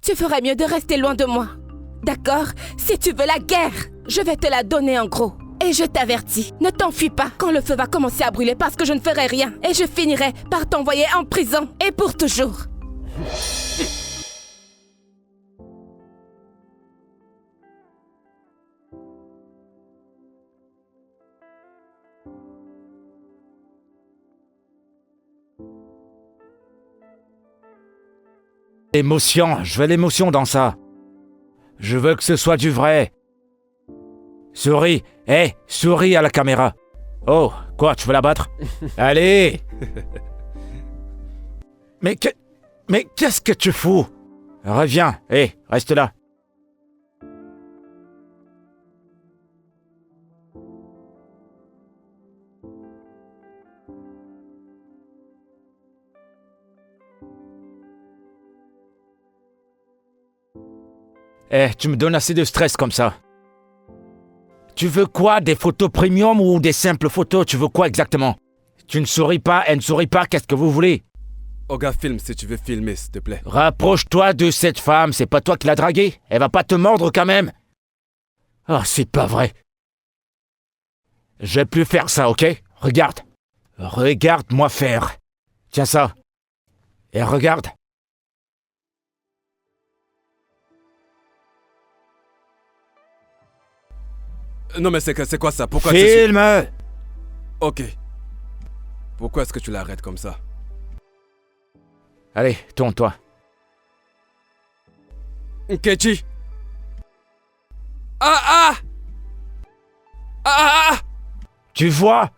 tu ferais mieux de rester loin de moi. D'accord? Si tu veux la guerre, je vais te la donner en gros. Et je t'avertis, ne t'enfuis pas quand le feu va commencer à brûler parce que je ne ferai rien. Et je finirai par t'envoyer en prison, et pour toujours. Émotion, je veux l'émotion dans ça. Je veux que ce soit du vrai. Souris, souris à la caméra. Oh, quoi, tu veux la battre? Allez! Mais qu'est-ce que tu fous? Reviens, reste là. Tu me donnes assez de stress comme ça. Tu veux quoi? Des photos premium ou des simples photos? Tu veux quoi exactement? Tu ne souris pas, elle ne sourit pas, qu'est-ce que vous voulez? Oga, filme si tu veux filmer, s'il te plaît. Rapproche-toi de cette femme, c'est pas toi qui l'as draguée. Elle va pas te mordre quand même. Oh, c'est pas vrai. Je vais plus faire ça, ok? Regarde. Regarde-moi faire. Tiens ça. Et regarde. Non mais c'est quoi ça? Pourquoi Filme! Ok. Pourquoi est-ce que tu l'arrêtes comme ça? Allez, tourne-toi. Kechi! Ah! Tu vois?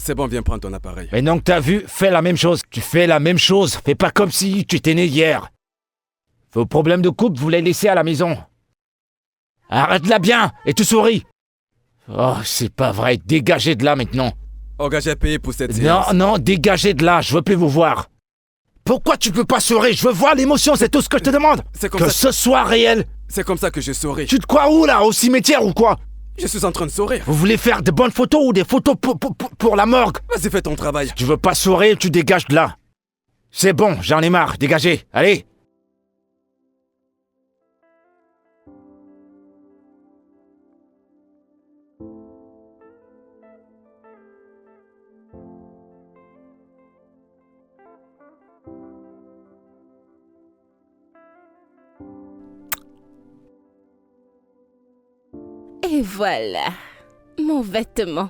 C'est bon, viens prendre ton appareil. Mais donc t'as vu, fais la même chose. Tu fais la même chose. Fais pas comme si tu étais né hier. Vos problèmes de couple, vous les laissez à la maison. Arrête-la bien et tu souris. Oh, c'est pas vrai. Dégagez de là maintenant. Oga, j'ai payé pour cette séance. Non, dégagez de là. Je veux plus vous voir. Pourquoi tu peux pas sourire? Je veux voir l'émotion, c'est tout ce que je te demande. C'est comme que ça. ce soit réel. C'est comme ça que je souris. Tu te crois où là? Au cimetière ou quoi? Je suis en train de sourire. Vous voulez faire de bonnes photos ou des photos pour la morgue? Vas-y, fais ton travail. Tu veux pas sourire, tu dégages de là. C'est bon, j'en ai marre, dégagez, allez. Et voilà, mon vêtement.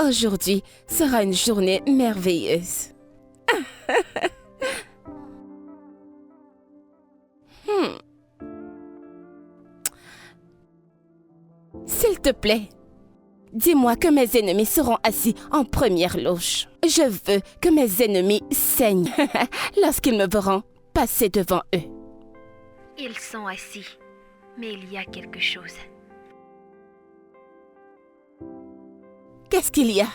Aujourd'hui sera une journée merveilleuse. S'il te plaît, dis-moi que mes ennemis seront assis en première loge. Je veux que mes ennemis saignent lorsqu'ils me verront passer devant eux. Ils sont assis, mais il y a quelque chose. Qu'est-ce qu'il y a?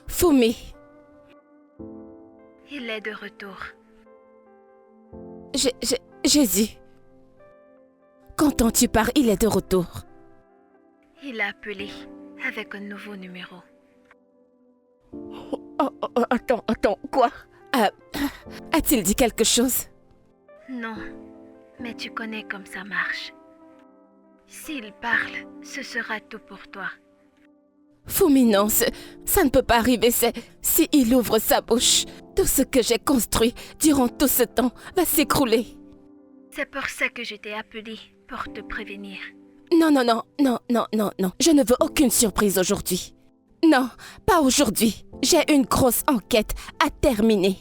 Fumi. Il est de retour. Jésus. Qu'entends-tu par il est de retour? Il a appelé avec un nouveau numéro. Attends, quoi? A-t-il dit quelque chose? Non, mais tu connais comme ça marche. S'il parle, ce sera tout pour toi. Fumi, non, ça ne peut pas arriver, si il ouvre sa bouche, tout ce que j'ai construit durant tout ce temps va s'écrouler. C'est pour ça que je t'ai appelé, pour te prévenir. Non, je ne veux aucune surprise aujourd'hui. Non, pas aujourd'hui. J'ai une grosse enquête à terminer.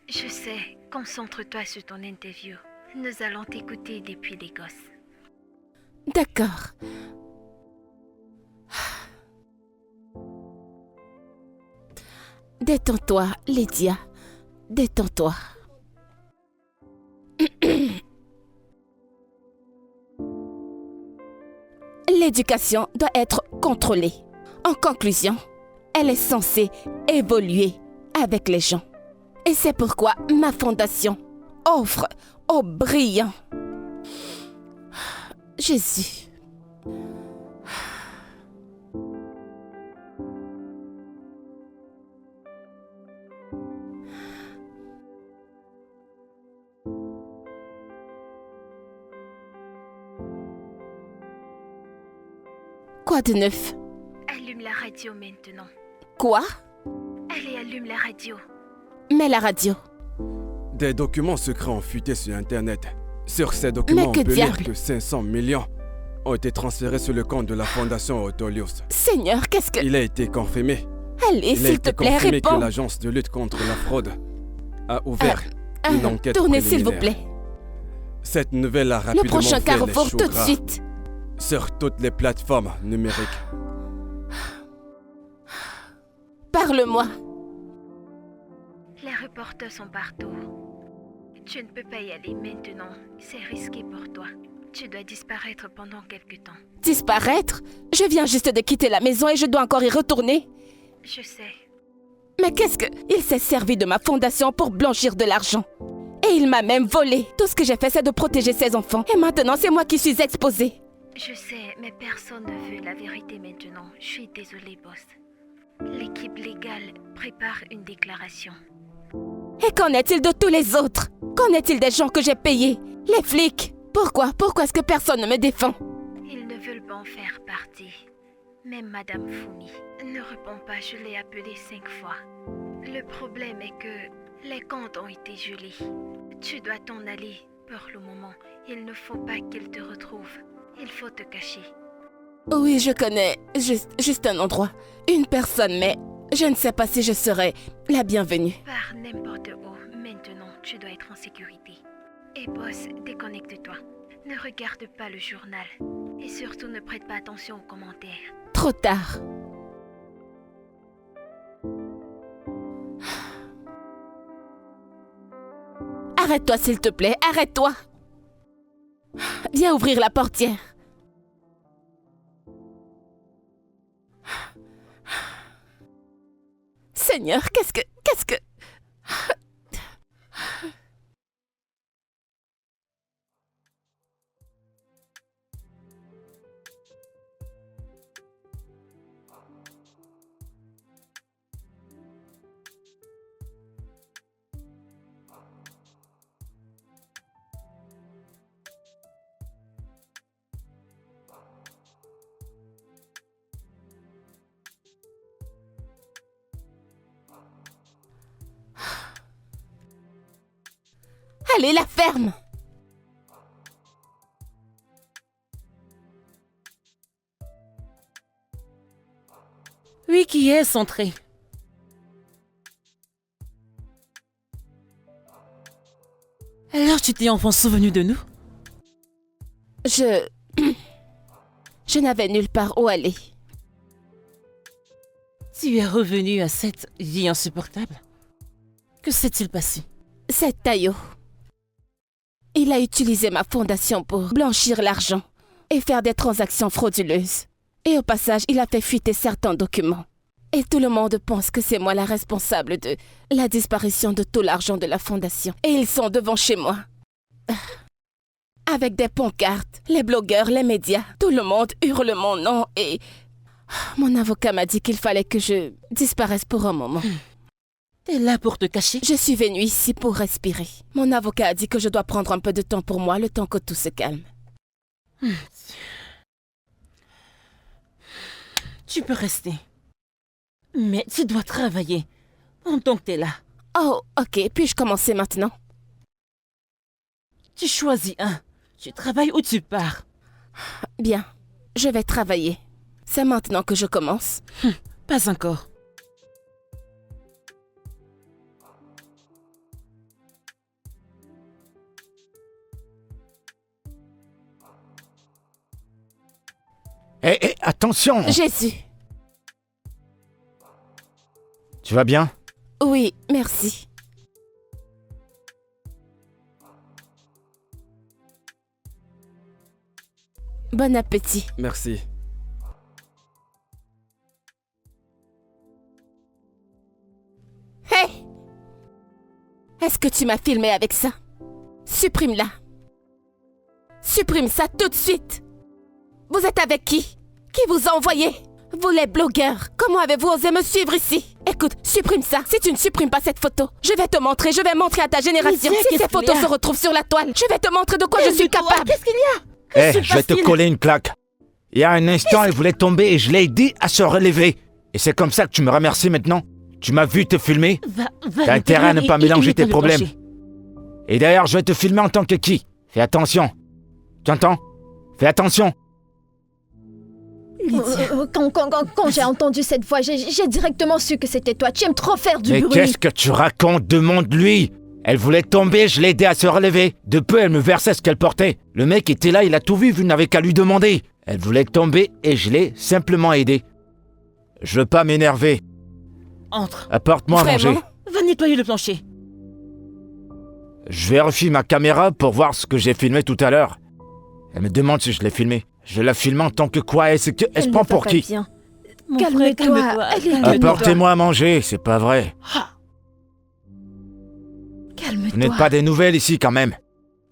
Je sais, concentre-toi sur ton interview. Nous allons t'écouter depuis les gosses. D'accord. Détends-toi, Lydia. Détends-toi. L'éducation doit être contrôlée. En conclusion, elle est censée évoluer avec les gens. Et c'est pourquoi ma fondation offre aux brillants. Jésus. Quoi de neuf? Allume la radio maintenant. Quoi? Allez, allume la radio. Mais la radio. Des documents secrets ont fuité sur Internet. Sur ces documents, Mais que on peut lire diable? que 500 millions ont été transférés sur le compte de la Fondation Autolius. Seigneur, qu'est-ce que... Il a été confirmé. Allez, Il a s'il te été plaît, confirmé que réponds. l'agence de lutte contre la fraude a ouvert une enquête Tournez, s'il vous préliminaire. plaît. Cette nouvelle a Le rapidement prochain fait les carrefour choux tout de gras suite. sur toutes les plateformes numériques. Parle-moi. Les reporters sont partout. Tu ne peux pas y aller maintenant. C'est risqué pour toi. Tu dois disparaître pendant quelque temps. Disparaître? Je viens juste de quitter la maison et je dois encore y retourner. Je sais. Mais qu'est-ce que... Il s'est servi de ma fondation pour blanchir de l'argent. Et il m'a même volé. Tout ce que j'ai fait, c'est de protéger ses enfants. Et maintenant, c'est moi qui suis exposée. Je sais, mais personne ne veut la vérité maintenant. Je suis désolée, boss. L'équipe légale prépare une déclaration. Et qu'en est-il de tous les autres? Qu'en est-il des gens que j'ai payés? Les flics? Pourquoi est-ce que personne ne me défend? Ils ne veulent pas en faire partie. Même Madame Fumi ne répond pas, je l'ai appelée 5 fois. Le problème est que les comptes ont été gelés. Tu dois t'en aller pour le moment. Il ne faut pas qu'ils te retrouvent. Il faut te cacher. Oui, je connais juste un endroit. Une personne, mais je ne sais pas si je serai la bienvenue. Pars n'importe où. Maintenant, tu dois être en sécurité. Et boss, déconnecte-toi. Ne regarde pas le journal. Et surtout, ne prête pas attention aux commentaires. Trop tard. Arrête-toi, s'il te plaît, arrête-toi. Viens ouvrir la portière. Seigneur, qu'est-ce que... Allez, la ferme. Oui, qui est entré? Alors tu t'es enfin souvenu de nous? Je n'avais nulle part où aller. Tu es revenu à cette vie insupportable? Que s'est-il passé? C'est Tayo. Il a utilisé ma fondation pour blanchir l'argent et faire des transactions frauduleuses. Et au passage, il a fait fuiter certains documents. Et tout le monde pense que c'est moi la responsable de la disparition de tout l'argent de la fondation. Et ils sont devant chez moi. Avec des pancartes, les blogueurs, les médias, tout le monde hurle mon nom et... Mon avocat m'a dit qu'il fallait que je disparaisse pour un moment. T'es là pour te cacher? Je suis venue ici pour respirer. Mon avocat a dit que je dois prendre un peu de temps pour moi, le temps que tout se calme. Tu peux rester. Mais tu dois travailler pendant que t'es là. Oh, ok. Puis-je commencer maintenant? Tu choisis un. Tu travailles ou tu pars. Bien. Je vais travailler. C'est maintenant que je commence. Pas encore. Hé, attention! Jésus. Tu vas bien? Oui, merci. Bon appétit. Merci. Hé! Est-ce que tu m'as filmé avec ça? Supprime-la. Supprime ça tout de suite. Vous êtes avec qui? Qui vous a envoyé? Vous les blogueurs, comment avez-vous osé me suivre ici? Écoute, supprime ça. Si tu ne supprimes pas cette photo, je vais te montrer, je vais montrer à ta génération. Mais Si ces photos se retrouvent sur la toile, je vais te montrer de quoi je suis capable. Qu'est-ce qu'il y a? Hé, je vais te coller une claque. Il y a un instant, elle voulait tomber et je l'ai aidé à se relever. Et c'est comme ça que tu me remercies maintenant? Tu m'as vu te filmer? Va T'as intérêt à ne pas mélanger tes problèmes. plancher. Et d'ailleurs, je vais te filmer en tant que qui? Fais attention. Tu entends? Fais attention. Lydia. Quand j'ai entendu cette voix, j'ai directement su que c'était toi. Tu aimes trop faire du Mais bruit. qu'est-ce que tu racontes? Demande-lui. Elle voulait tomber, je l'ai aidé à se relever. De peu, elle me versait ce qu'elle portait. Le mec était là, il a tout vu, vous n'avez qu'à lui demander. Elle voulait tomber et je l'ai simplement aidée. Je veux pas m'énerver. Entre. Apporte-moi à manger. Vraiment? Va nettoyer le plancher. Je vérifie ma caméra pour voir ce que j'ai filmé tout à l'heure. Elle me demande si je l'ai filmé. Je la filme en tant que quoi? Elle se Elle prend ne pour va qui? pas bien. Mon Calme-toi, frère, calme-toi. elle est calme-toi. Apportez-moi à manger, c'est pas vrai. Calme-toi. Vous n'êtes pas des nouvelles ici quand même.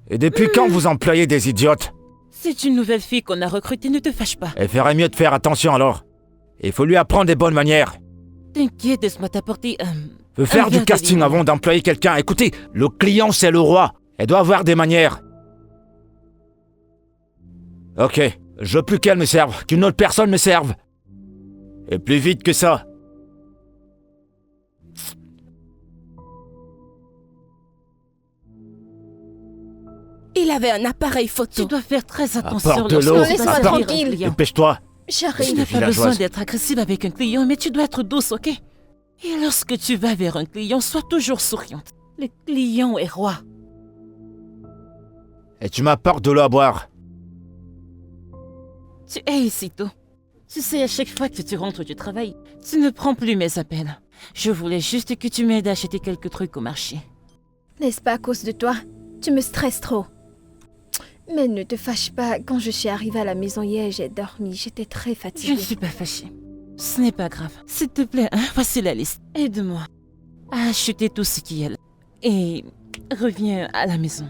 Et depuis quand vous employez des idiotes? C'est une nouvelle fille qu'on a recrutée, ne te fâche pas. Elle ferait mieux de faire attention alors. Il faut lui apprendre des bonnes manières. T'inquiète, laisse-moi t'apporter Faut faire verre du de casting limon. avant d'employer quelqu'un. Écoutez, le client c'est le roi. Elle doit avoir des manières. Ok, je veux plus qu'elle me serve, qu'une autre personne me serve. Et plus vite que ça. Il avait un appareil photo. Tu dois faire très attention. Apporte de lorsque l'eau, tu laisse-moi vas servir un tranquille. client. Dépêche-toi. Tu J'arrive. n'as pas villageoise. besoin d'être agressive avec un client, mais tu dois être douce, ok? Et lorsque tu vas vers un client, sois toujours souriante. Le client est roi. Et tu m'apportes de l'eau à boire. Tu es ici tôt. Tu sais, à chaque fois que tu rentres du travail, tu ne prends plus mes appels. Je voulais juste que tu m'aides à acheter quelques trucs au marché. N'est-ce pas à cause de toi? Tu me stresses trop. Mais ne te fâche pas. Quand je suis arrivée à la maison hier, j'ai dormi. J'étais très Je fatiguée. ne suis pas fâchée. Ce n'est pas grave. S'il te plaît, hein, voici la liste. Aide-moi à acheter tout ce qu'il y a là. Et reviens à la maison.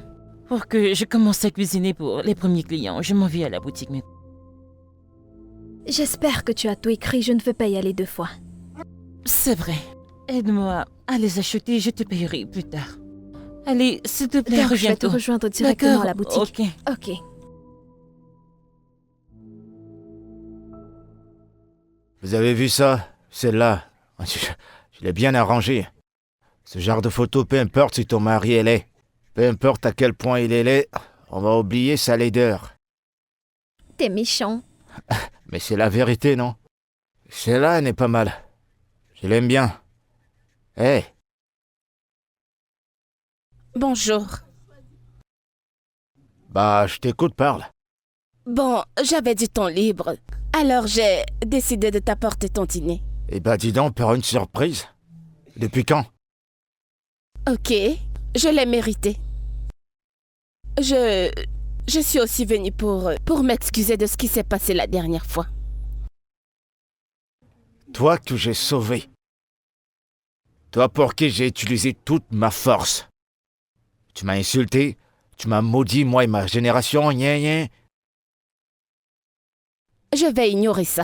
Pour que je commence à cuisiner pour les premiers clients. Je m'en vais à la boutique maintenant. J'espère que tu as tout écrit. Je ne veux pas y aller 2 fois. C'est vrai. Aide-moi à les acheter, je te payerai plus tard. Allez, s'il te plaît, Donc, je reviens vais te tôt. rejoindre directement D'accord, à la boutique. ok. Ok. Vous avez vu ça? Celle-là. Je l'ai bien arrangée. Ce genre de photo, peu importe si ton mari est laid. Peu importe à quel point il est laid, on va oublier sa laideur. T'es méchant. Mais c'est la vérité, non? Celle-là, elle n'est pas mal. Je l'aime bien. Hé, Bonjour. bah, je t'écoute, parle. Bon, j'avais du temps libre. Alors j'ai décidé de t'apporter ton dîner. Eh bah, dis donc, pour une surprise. Depuis quand? Ok, je l'ai mérité. Je suis aussi venue pour m'excuser de ce qui s'est passé la dernière fois. Toi que j'ai sauvé. Toi pour qui j'ai utilisé toute ma force. Tu m'as insulté, tu m'as maudit, moi et ma génération, rien. Je vais ignorer ça.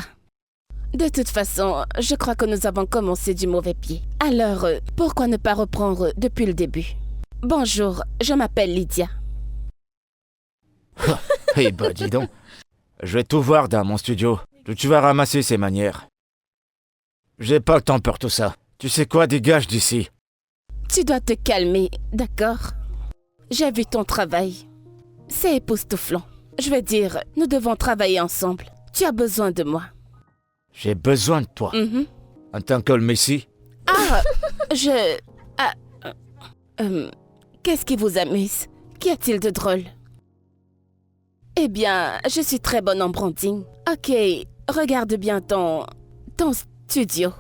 De toute façon, je crois que nous avons commencé du mauvais pied. Alors, pourquoi ne pas reprendre depuis le début? Bonjour, je m'appelle Lydia. Eh bah, dis donc. Je vais tout voir dans mon studio. Tu vas ramasser ces manières. J'ai pas le temps pour tout ça. Tu sais quoi, dégage d'ici. Tu dois te calmer, d'accord? J'ai vu ton travail. C'est époustouflant. Je veux dire, nous devons travailler ensemble. Tu as besoin de moi. J'ai besoin de toi. Mhm. En tant que le Messie. Ah, je... Ah, qu'est-ce qui vous amuse? Qu'y a-t-il de drôle? Eh bien, je suis très bonne en branding. Ok, regarde bien ton studio.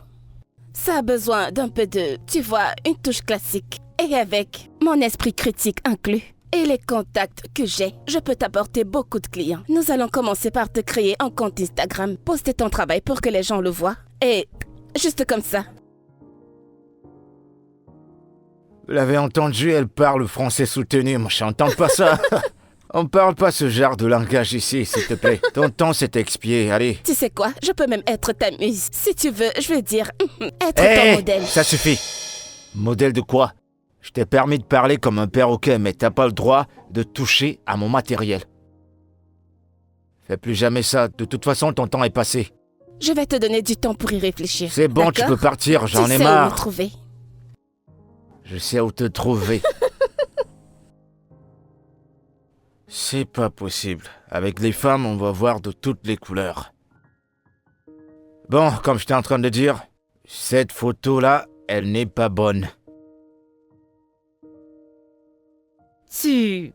Ça a besoin d'un peu de, tu vois, une touche classique. Et avec mon esprit critique inclus et les contacts que j'ai, je peux t'apporter beaucoup de clients. Nous allons commencer par te créer un compte Instagram, poster ton travail pour que les gens le voient. Et juste comme ça. Vous l'avez entendu, elle parle français soutenu. Moi, j'entends pas ça. On parle pas ce genre de langage ici, s'il te plaît. Ton temps s'est expié, allez. Tu sais quoi? Je peux même être ta muse. Si tu veux, je veux dire, être Hé, ton modèle. ça suffit. Modèle de quoi? Je t'ai permis de parler comme un perroquet, mais t'as pas le droit de toucher à mon matériel. Fais plus jamais ça. De toute façon, ton temps est passé. Je vais te donner du temps pour y réfléchir. C'est bon, tu d'accord? peux partir, j'en Tu ai sais où me marre. trouver. Je sais où te trouver. C'est pas possible. Avec les femmes, on va voir de toutes les couleurs. Bon, comme j'étais en train de dire, cette photo-là, elle n'est pas bonne. Tu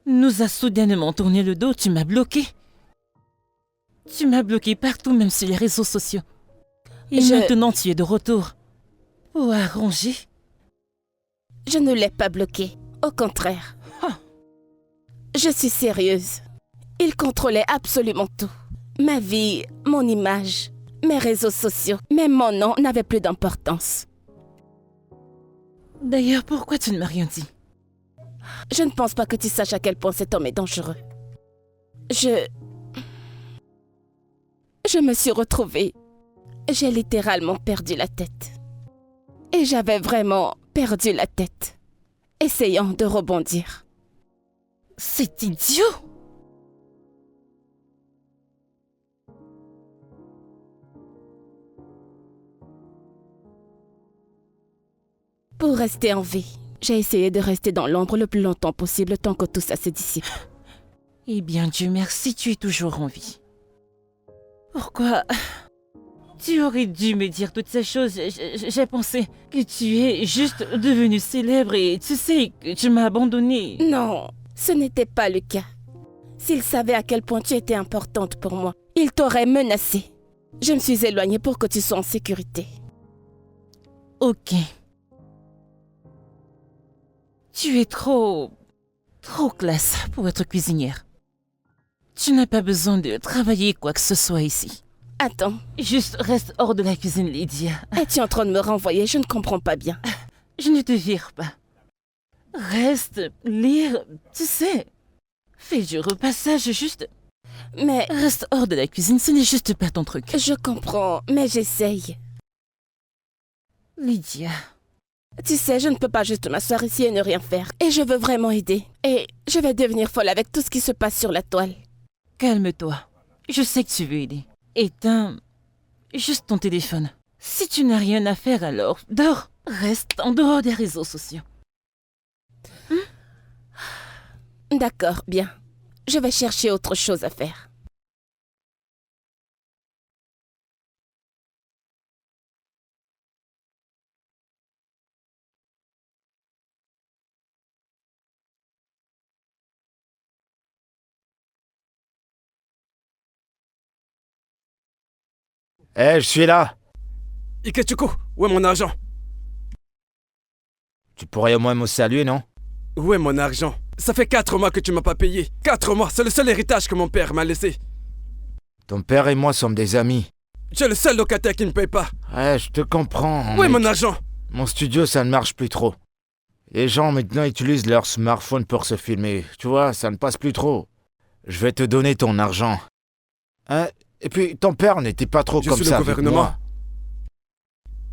nous as soudainement tourné le dos, tu m'as bloqué. Tu m'as bloqué partout, même sur les réseaux sociaux. Et maintenant, tu es de retour. Pour arranger. Je ne l'ai pas bloqué. Au contraire. Je suis sérieuse. Il contrôlait absolument tout. Ma vie, mon image, mes réseaux sociaux, même mon nom n'avaient plus d'importance. D'ailleurs, pourquoi tu ne m'as rien dit? Je ne pense pas que tu saches à quel point cet homme est dangereux. Je me suis retrouvée. J'ai littéralement perdu la tête. Et j'avais vraiment perdu la tête, essayant de rebondir. C'est idiot! Pour rester en vie, j'ai essayé de rester dans l'ombre le plus longtemps possible tant que tout ça se dissipe. Eh bien, Dieu merci, tu es toujours en vie. Pourquoi? Tu aurais dû me dire toutes ces choses. J'ai pensé que tu es juste devenu célèbre et tu sais que tu m'as abandonné. Non, ce n'était pas le cas. S'il savait à quel point tu étais importante pour moi, il t'aurait menacée. Je me suis éloignée pour que tu sois en sécurité. Ok. Tu es trop classe pour être cuisinière. Tu n'as pas besoin de travailler quoi que ce soit ici. Attends, Juste reste hors de la cuisine, Lydia. es-tu en train de me renvoyer? Je ne comprends pas bien. Je ne te vire pas. Reste, lire, tu sais. Fais du repassage, juste. Mais Reste hors de la cuisine, ce n'est juste pas ton truc. je comprends, mais j'essaye. Lydia. Tu sais, je ne peux pas juste m'asseoir ici et ne rien faire. Et je veux vraiment aider. Et je vais devenir folle avec tout ce qui se passe sur la toile. Calme-toi. Je sais que tu veux aider. Éteins juste ton téléphone. Si tu n'as rien à faire, alors dors. Reste en dehors des réseaux sociaux. D'accord, bien. Je vais chercher autre chose à faire. Je suis là. Ikechukwu, où est mon argent? Tu pourrais au moins me saluer, non? Où est mon argent? Ça fait 4 mois que tu m'as pas payé. 4 mois, c'est le seul héritage que mon père m'a laissé. Ton père et moi sommes des amis. J'ai le seul locataire qui ne paye pas. Ouais, je te comprends. Où est mec. mon argent? Mon studio, ça ne marche plus trop. Les gens maintenant utilisent leur smartphone pour se filmer. Tu vois, ça ne passe plus trop. Je vais te donner ton argent. Hein? Et puis, ton père n'était pas trop Je comme suis le ça avec gouvernement. moi.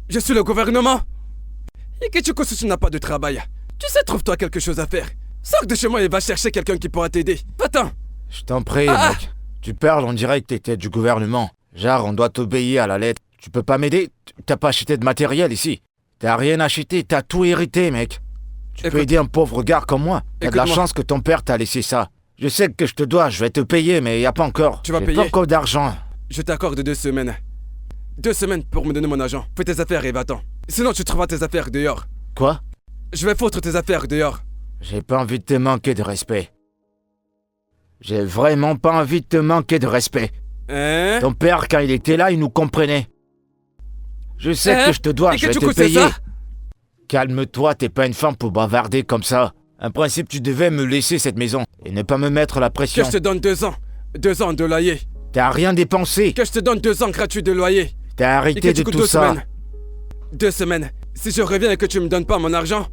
Je suis le gouvernement. Ikechukwu, si tu n'as pas de travail, tu sais, trouve-toi quelque chose à faire. Sors de chez moi et va chercher quelqu'un qui pourra t'aider. Va-t'en. Je t'en prie, Ah! mec. Tu parles, on dirait que t'étais du gouvernement. Genre, on doit t'obéir à la lettre. Tu peux pas m'aider? T'as pas acheté de matériel ici. T'as rien acheté, t'as tout hérité, mec. Tu peux Écoute. aider un pauvre gars comme moi. T'as de la Écoute-moi. chance que ton père t'a laissé ça. Je sais que je te dois, je vais te payer, mais y a pas encore. Tu vas J'ai payer? pas encore d'argent. Je t'accorde 2 semaines. 2 semaines pour me donner mon argent. Fais tes affaires et va-t'en. Sinon, tu trouveras tes affaires dehors. Quoi? Je vais foutre tes affaires dehors. J'ai pas envie de te manquer de respect. J'ai vraiment pas envie de te manquer de respect. Hein? Ton père, quand il était là, il nous comprenait. Je sais Hein? que je te dois, Et je vais te Ikechukwu, c'est payer. ça? Calme-toi, t'es pas une femme pour bavarder comme ça. En principe, tu devais me laisser cette maison et ne pas me mettre la Que pression. je te donne 2 ans. 2 ans de loyer. T'as rien dépensé. Que je te donne 2 ans gratuits de loyer. T'as arrêté de Ikechukwu, tout 2 ça. semaines. 2 semaines. Si je reviens et que tu me donnes pas mon argent,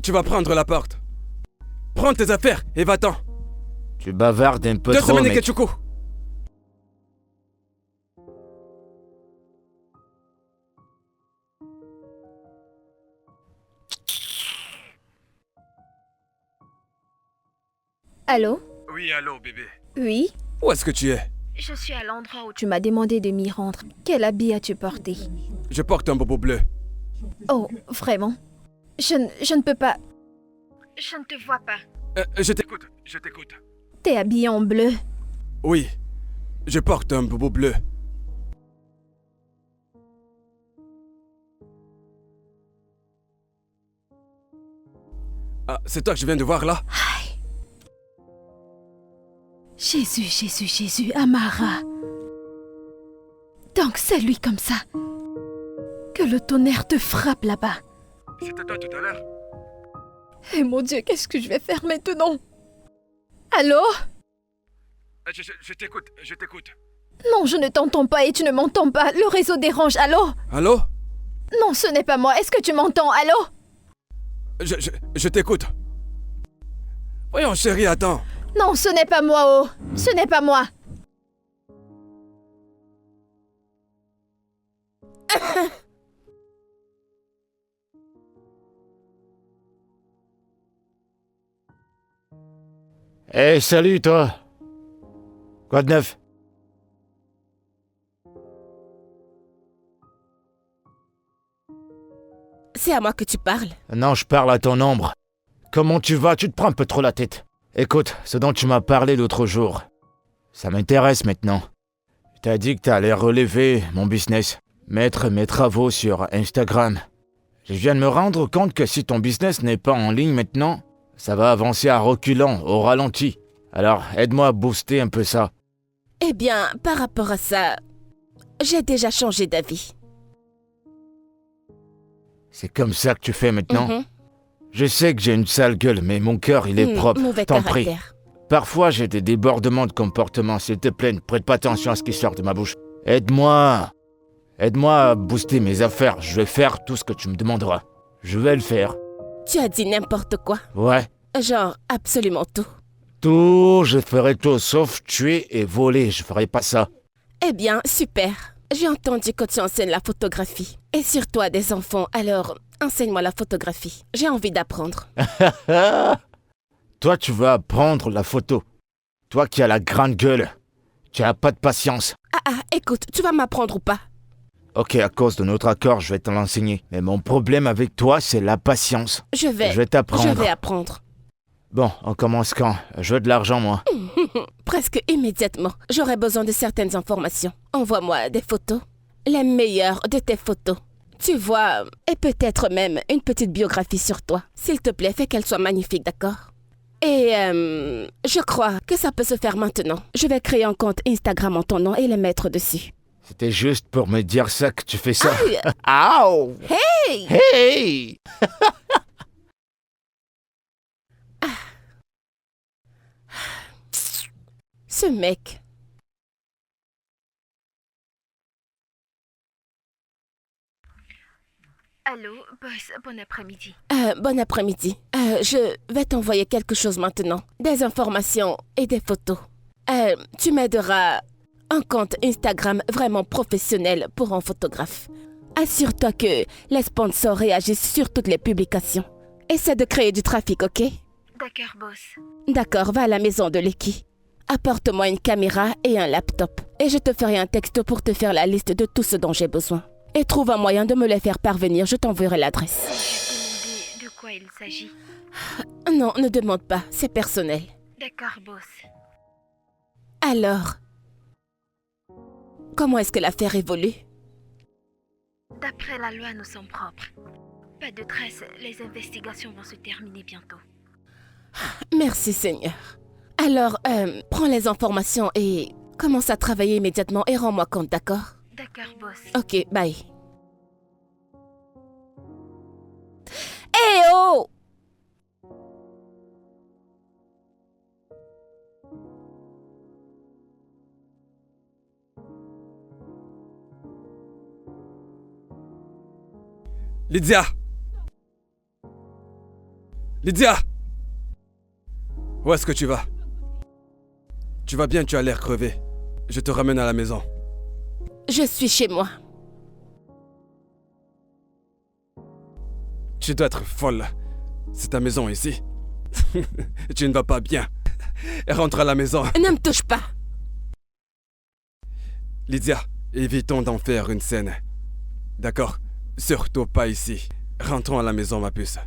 tu vas prendre la porte. Prends tes affaires et va-t'en. Tu bavardes un peu 2 trop, semaines, mec. Ikechukwu. Allô? Oui, allô, bébé. Oui? Où est-ce que tu es? Je suis à l'endroit où Tu m'as demandé de m'y rendre. Quel habit as-tu porté? Je porte un bobo bleu. Oh, vraiment? Je ne peux pas. Je ne te vois pas. Je t'écoute, je t'écoute. T'es habillé en bleu. Oui, je porte un bobo bleu. Ah, c'est toi que je viens de voir là? Jésus, Jésus, Jésus, Amara. Donc c'est lui comme ça. Que le tonnerre te frappe là-bas. C'était toi tout à l'heure? Eh mon Dieu, qu'est-ce que je vais faire maintenant? Allô? Je t'écoute, je t'écoute. Non, je ne t'entends pas et tu ne m'entends pas. Le réseau dérange. Allô? Allô? Non, ce n'est pas moi. Est-ce que tu m'entends? Allô? Je t'écoute. Voyons, chérie, attends. Non, ce n'est pas moi, oh. Ce n'est pas moi. Hé, salut toi. Quoi de neuf? C'est à moi que tu parles. Non, je parle à ton ombre. Comment tu vas? Tu te prends un peu trop la tête. Écoute, ce dont tu m'as parlé l'autre jour, ça m'intéresse maintenant. T'as dit que t'allais relever mon business, mettre mes travaux sur Instagram. Je viens de me rendre compte que si ton business n'est pas en ligne maintenant, ça va avancer à reculons, au ralenti. Alors, aide-moi à booster un peu ça. Eh bien, par rapport à ça, j'ai déjà changé d'avis. C'est comme ça que tu fais maintenant? Mhm. Je sais que j'ai une sale gueule, mais mon cœur, il est propre. Mauvais T'en prie. caractère. Parfois, j'ai des débordements de comportement. S'il te plaît, ne prête pas attention à ce qui sort de ma bouche. Aide-moi. Aide-moi à booster mes affaires. Je vais faire tout ce que tu me demanderas. Je vais le faire. Tu as dit n'importe quoi. Ouais. Genre, absolument tout. Tout, je ferai tout, sauf tuer et voler. Je ferai pas ça. Eh bien, super. J'ai entendu que tu enseignes la photographie. Et surtout à des enfants, alors enseigne-moi la photographie. J'ai envie d'apprendre. Toi, tu veux apprendre la photo. Toi qui as la grande gueule. Tu as pas de patience. Écoute, tu vas m'apprendre ou pas? Ok, à cause de notre accord, je vais te l'enseigner. Mais mon problème avec toi, c'est la patience. Je vais t'apprendre. Je vais apprendre. Bon, on commence quand? Je veux de l'argent, moi. Presque immédiatement. J'aurai besoin de certaines informations. Envoie-moi des photos. Les meilleures de tes photos. Tu vois, et peut-être même une petite biographie sur toi. S'il te plaît, fais qu'elle soit magnifique, d'accord? Et je crois que ça peut se faire maintenant. Je vais créer un compte Instagram en ton nom et le mettre dessus. C'était juste pour me dire ça que tu fais ça. Aïe! Ow! Hey! Hey! Ce mec. Allô, boss, bon après-midi. Bon après-midi. Je vais t'envoyer quelque chose maintenant. Des informations et des photos. Tu m'aideras un compte Instagram vraiment professionnel pour un photographe. Assure-toi que les sponsors réagissent sur toutes les publications. Essaie de créer du trafic, ok? D'accord, boss. D'accord, va à la maison de Leki. Apporte-moi une caméra et un laptop. Et je te ferai un texto pour te faire la liste de tout ce dont j'ai besoin. Et trouve un moyen de me les faire parvenir, je t'enverrai l'adresse. Puis-je demander de quoi il s'agit? Non, ne demande pas, c'est personnel. D'accord, boss. Alors, comment est-ce que l'affaire évolue? D'après la loi, nous sommes propres. Pas de traces, les investigations vont se terminer bientôt. Merci Seigneur. Alors, prends les informations et commence à travailler immédiatement et rends-moi compte, d'accord? D'accord, boss. Ok, bye. Eh oh! Lydia! Lydia! Où est-ce que tu vas? Tu vas bien, tu as l'air crevé. Je te ramène à la maison. Je suis chez moi. Tu dois être folle. C'est ta maison ici. Tu ne vas pas bien. Rentre à la maison. Ne me touche pas. Lydia, évitons d'en faire une scène. D'accord? Surtout pas ici. Rentrons à la maison, ma puce.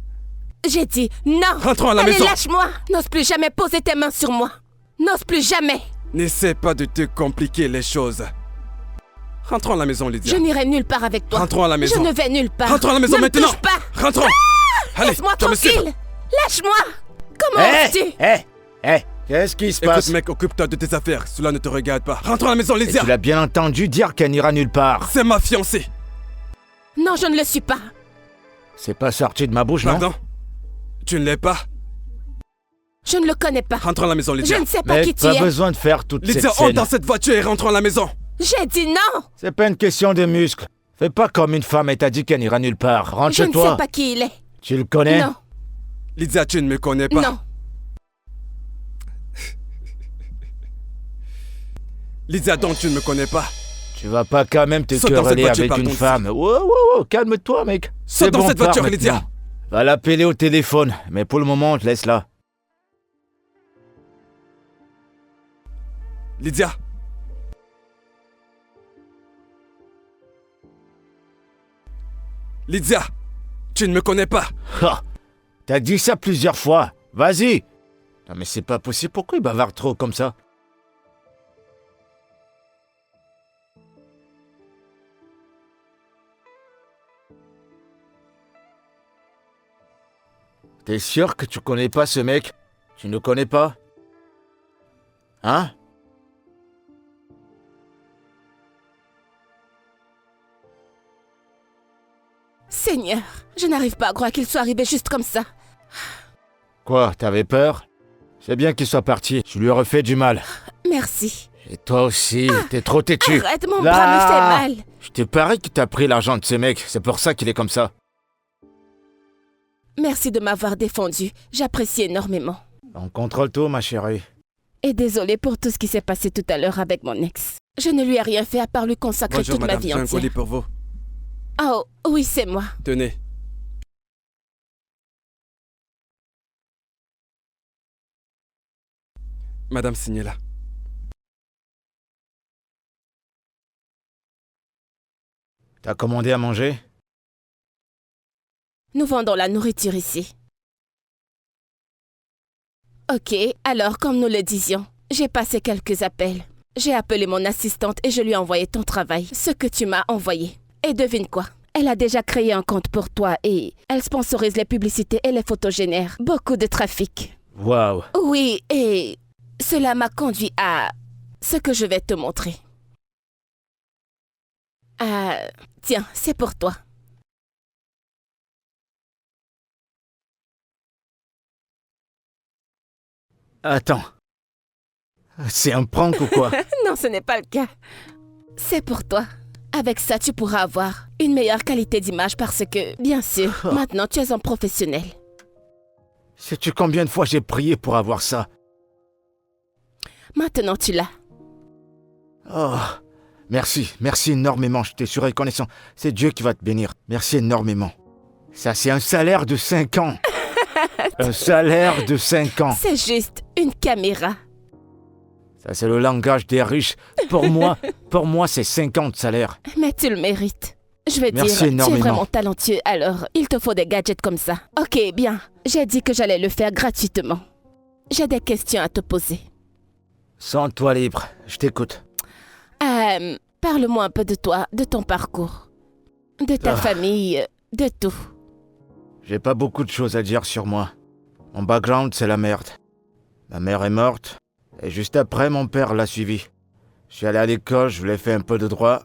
J'ai dit non. Rentrons à la Allez, maison. lâche-moi. N'ose plus jamais poser tes mains sur moi. N'ose plus jamais. N'essaie pas de te compliquer les choses. Rentrons à la maison, Lydia. Je n'irai nulle part avec toi. Rentrons à la maison. Je ne vais nulle part. Rentrons à la maison ne maintenant. Me touche pas. Rentrons. Allez, Laisse-moi tu vas me suivre. tranquille. Lâche-moi. Comment oses-tu? Qu'est-ce qui se Écoute, passe? mec, occupe-toi de tes affaires. Cela ne te regarde pas. Rentrons à la maison, Et Lydia. tu l'as bien entendu dire qu'elle n'ira nulle part. C'est ma fiancée. Non, je ne le suis pas. C'est pas sorti de ma bouche, non? Pardon? Tu ne l'es pas? Je ne le connais pas. Rentrons à la maison, Lydia. Je ne sais pas Mec, qui tu pas es. besoin de faire toute cette Lydia, scène. entre dans cette voiture et rentrons à la maison. J'ai dit non. C'est pas une question de muscles. Fais pas comme une femme et t'as dit qu'elle n'ira nulle part. Rentre Je chez ne toi. sais pas qui il est. Tu le connais? Non, Lydia, tu ne me connais pas. non. Lydia, donc tu ne me connais pas. Tu vas pas quand même te Saute dans cette quereller voiture, avec une partons femme. Wow, calme-toi, mec. Saute C'est dans bon, cette pars voiture, Lydia. maintenant. Va l'appeler au téléphone, mais pour le moment, je laisse là. Lydia. Lydia, tu ne me connais pas. Ha! T'as dit ça plusieurs fois. Vas-y. Non mais c'est pas possible. Pourquoi il bavarde trop comme ça? T'es sûr que tu connais pas ce mec? Tu ne le connais pas? Hein? Seigneur, je n'arrive pas à croire qu'il soit arrivé juste comme ça. Quoi, t'avais peur? C'est bien qu'il soit parti. Je lui ai refait du mal. Merci. Et toi aussi, t'es trop têtu. Arrête, mon bras me fait mal. Je te parie que t'as pris l'argent de ce mec. C'est pour ça qu'il est comme ça. Merci de m'avoir défendu. J'apprécie énormément. On contrôle tout, ma chérie. Et désolé pour tout ce qui s'est passé tout à l'heure avec mon ex. Je ne lui ai rien fait à part lui consacrer Bonjour, toute ma madame. vie J'ai un entière. colis pour vous. Oh, oui, c'est moi. Tenez. Madame, signez là. T'as commandé à manger? Nous vendons la nourriture ici. Ok, alors comme nous le disions, j'ai passé quelques appels. J'ai appelé mon assistante et je lui ai envoyé ton travail, ce que tu m'as envoyé. Et devine quoi? Elle a déjà créé un compte pour toi et elle sponsorise les publicités et les photogénères. Beaucoup de trafic. Waouh. Oui, et cela m'a conduit à ce que je vais te montrer. Tiens, c'est pour toi. Attends. C'est un prank ou quoi? Non, ce n'est pas le cas. C'est pour toi. Avec ça, tu pourras avoir une meilleure qualité d'image parce que, bien sûr, maintenant tu es un professionnel. Sais-tu combien de fois j'ai prié pour avoir ça? Maintenant, tu l'as. Oh, merci énormément, je t'ai suis reconnaissant. C'est Dieu qui va te bénir. Merci énormément. Ça, c'est un salaire de 5 ans. Un salaire de 5 ans. C'est juste une caméra. Ça, c'est le langage des riches. Pour moi, c'est 5 ans de salaire. Mais tu le mérites. Je veux Merci dire, tu es énormément. vraiment talentueux, alors il te faut des gadgets comme ça. Ok, bien. J'ai dit que j'allais le faire gratuitement. J'ai des questions à te poser. Sens-toi libre, je t'écoute. Parle-moi un peu de toi, de ton parcours, de ta famille, de tout. J'ai pas beaucoup de choses à dire sur moi. Mon background, c'est la merde. Ma mère est morte, et juste après, mon père l'a suivi. Je suis allé à l'école, je voulais faire un peu de droit.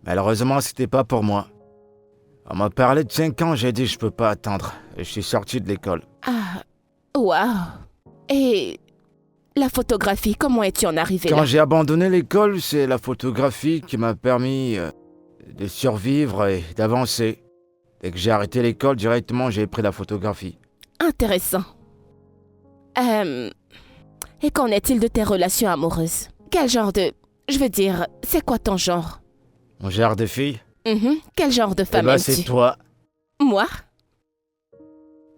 Malheureusement, c'était pas pour moi. On m'a parlé de 5 ans, j'ai dit je peux pas attendre, et je suis sorti de l'école. Ah, waouh. Et la photographie, comment es-tu en arrivé Quand là? j'ai abandonné l'école, c'est la photographie qui m'a permis de survivre et d'avancer. Dès que j'ai arrêté l'école, directement, j'ai pris la photographie. Intéressant. Et qu'en est-il de tes relations amoureuses? Quel genre de... Je veux dire, c'est quoi ton genre? Mon genre de fille? Quel genre de Eh femme ben, aimes-tu? c'est toi. Moi?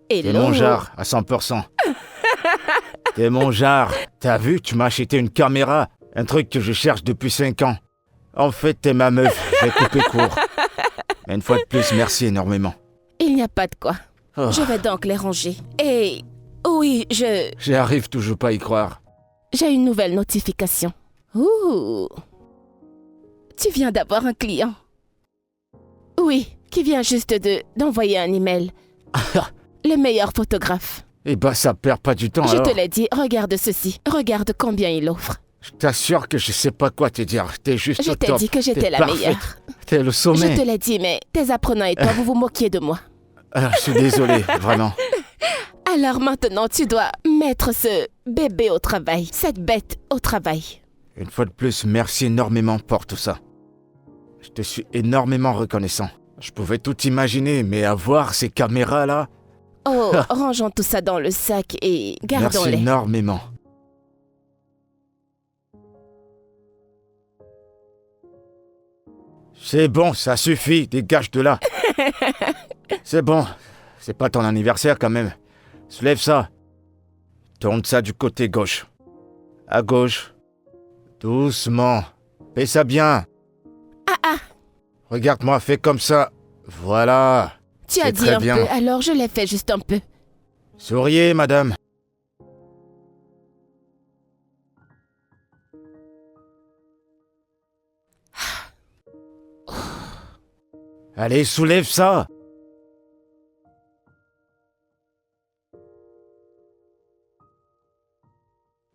T'es mon genre, à 100%. T'es mon genre. T'as vu, tu m'as acheté une caméra. Un truc que je cherche depuis 5 ans. En fait, t'es ma meuf, je vais couper court. Mais une fois de plus, merci énormément. Il n'y a pas de quoi. Oh, Je vais donc les ranger. Et oui, j'arrive toujours pas à y croire. j'ai une nouvelle notification. Ouh. Tu viens d'avoir un client. Oui, qui vient juste d'envoyer un email. Le meilleur photographe. Eh ben, ça perd pas du temps Je alors. te l'ai dit, regarde ceci. Regarde combien il offre. Je t'assure que je sais pas quoi te dire. T'es juste Je au t'ai top. dit que j'étais T'es la parfaite. meilleure. T'es le sommet. Je te l'ai dit, mais tes apprenants et toi, vous vous moquiez de moi. Ah, je suis désolé, vraiment. Alors maintenant, tu dois mettre ce bébé au travail, cette bête au travail. Une fois de plus, merci énormément pour tout ça. Je te suis énormément reconnaissant. Je pouvais tout imaginer, mais avoir ces caméras-là... Oh, rangeons tout ça dans le sac et Merci gardons-les. énormément. C'est bon, ça suffit, dégage de là. C'est bon, c'est pas ton anniversaire quand même. Soulève ça. Tourne ça du côté gauche. À gauche. Doucement. Fais ça bien. Ah. Regarde-moi, fais comme ça. Voilà. Tu as C'est dit très un bien. peu, alors je l'ai fait juste un peu. Souriez, madame. Allez, soulève ça.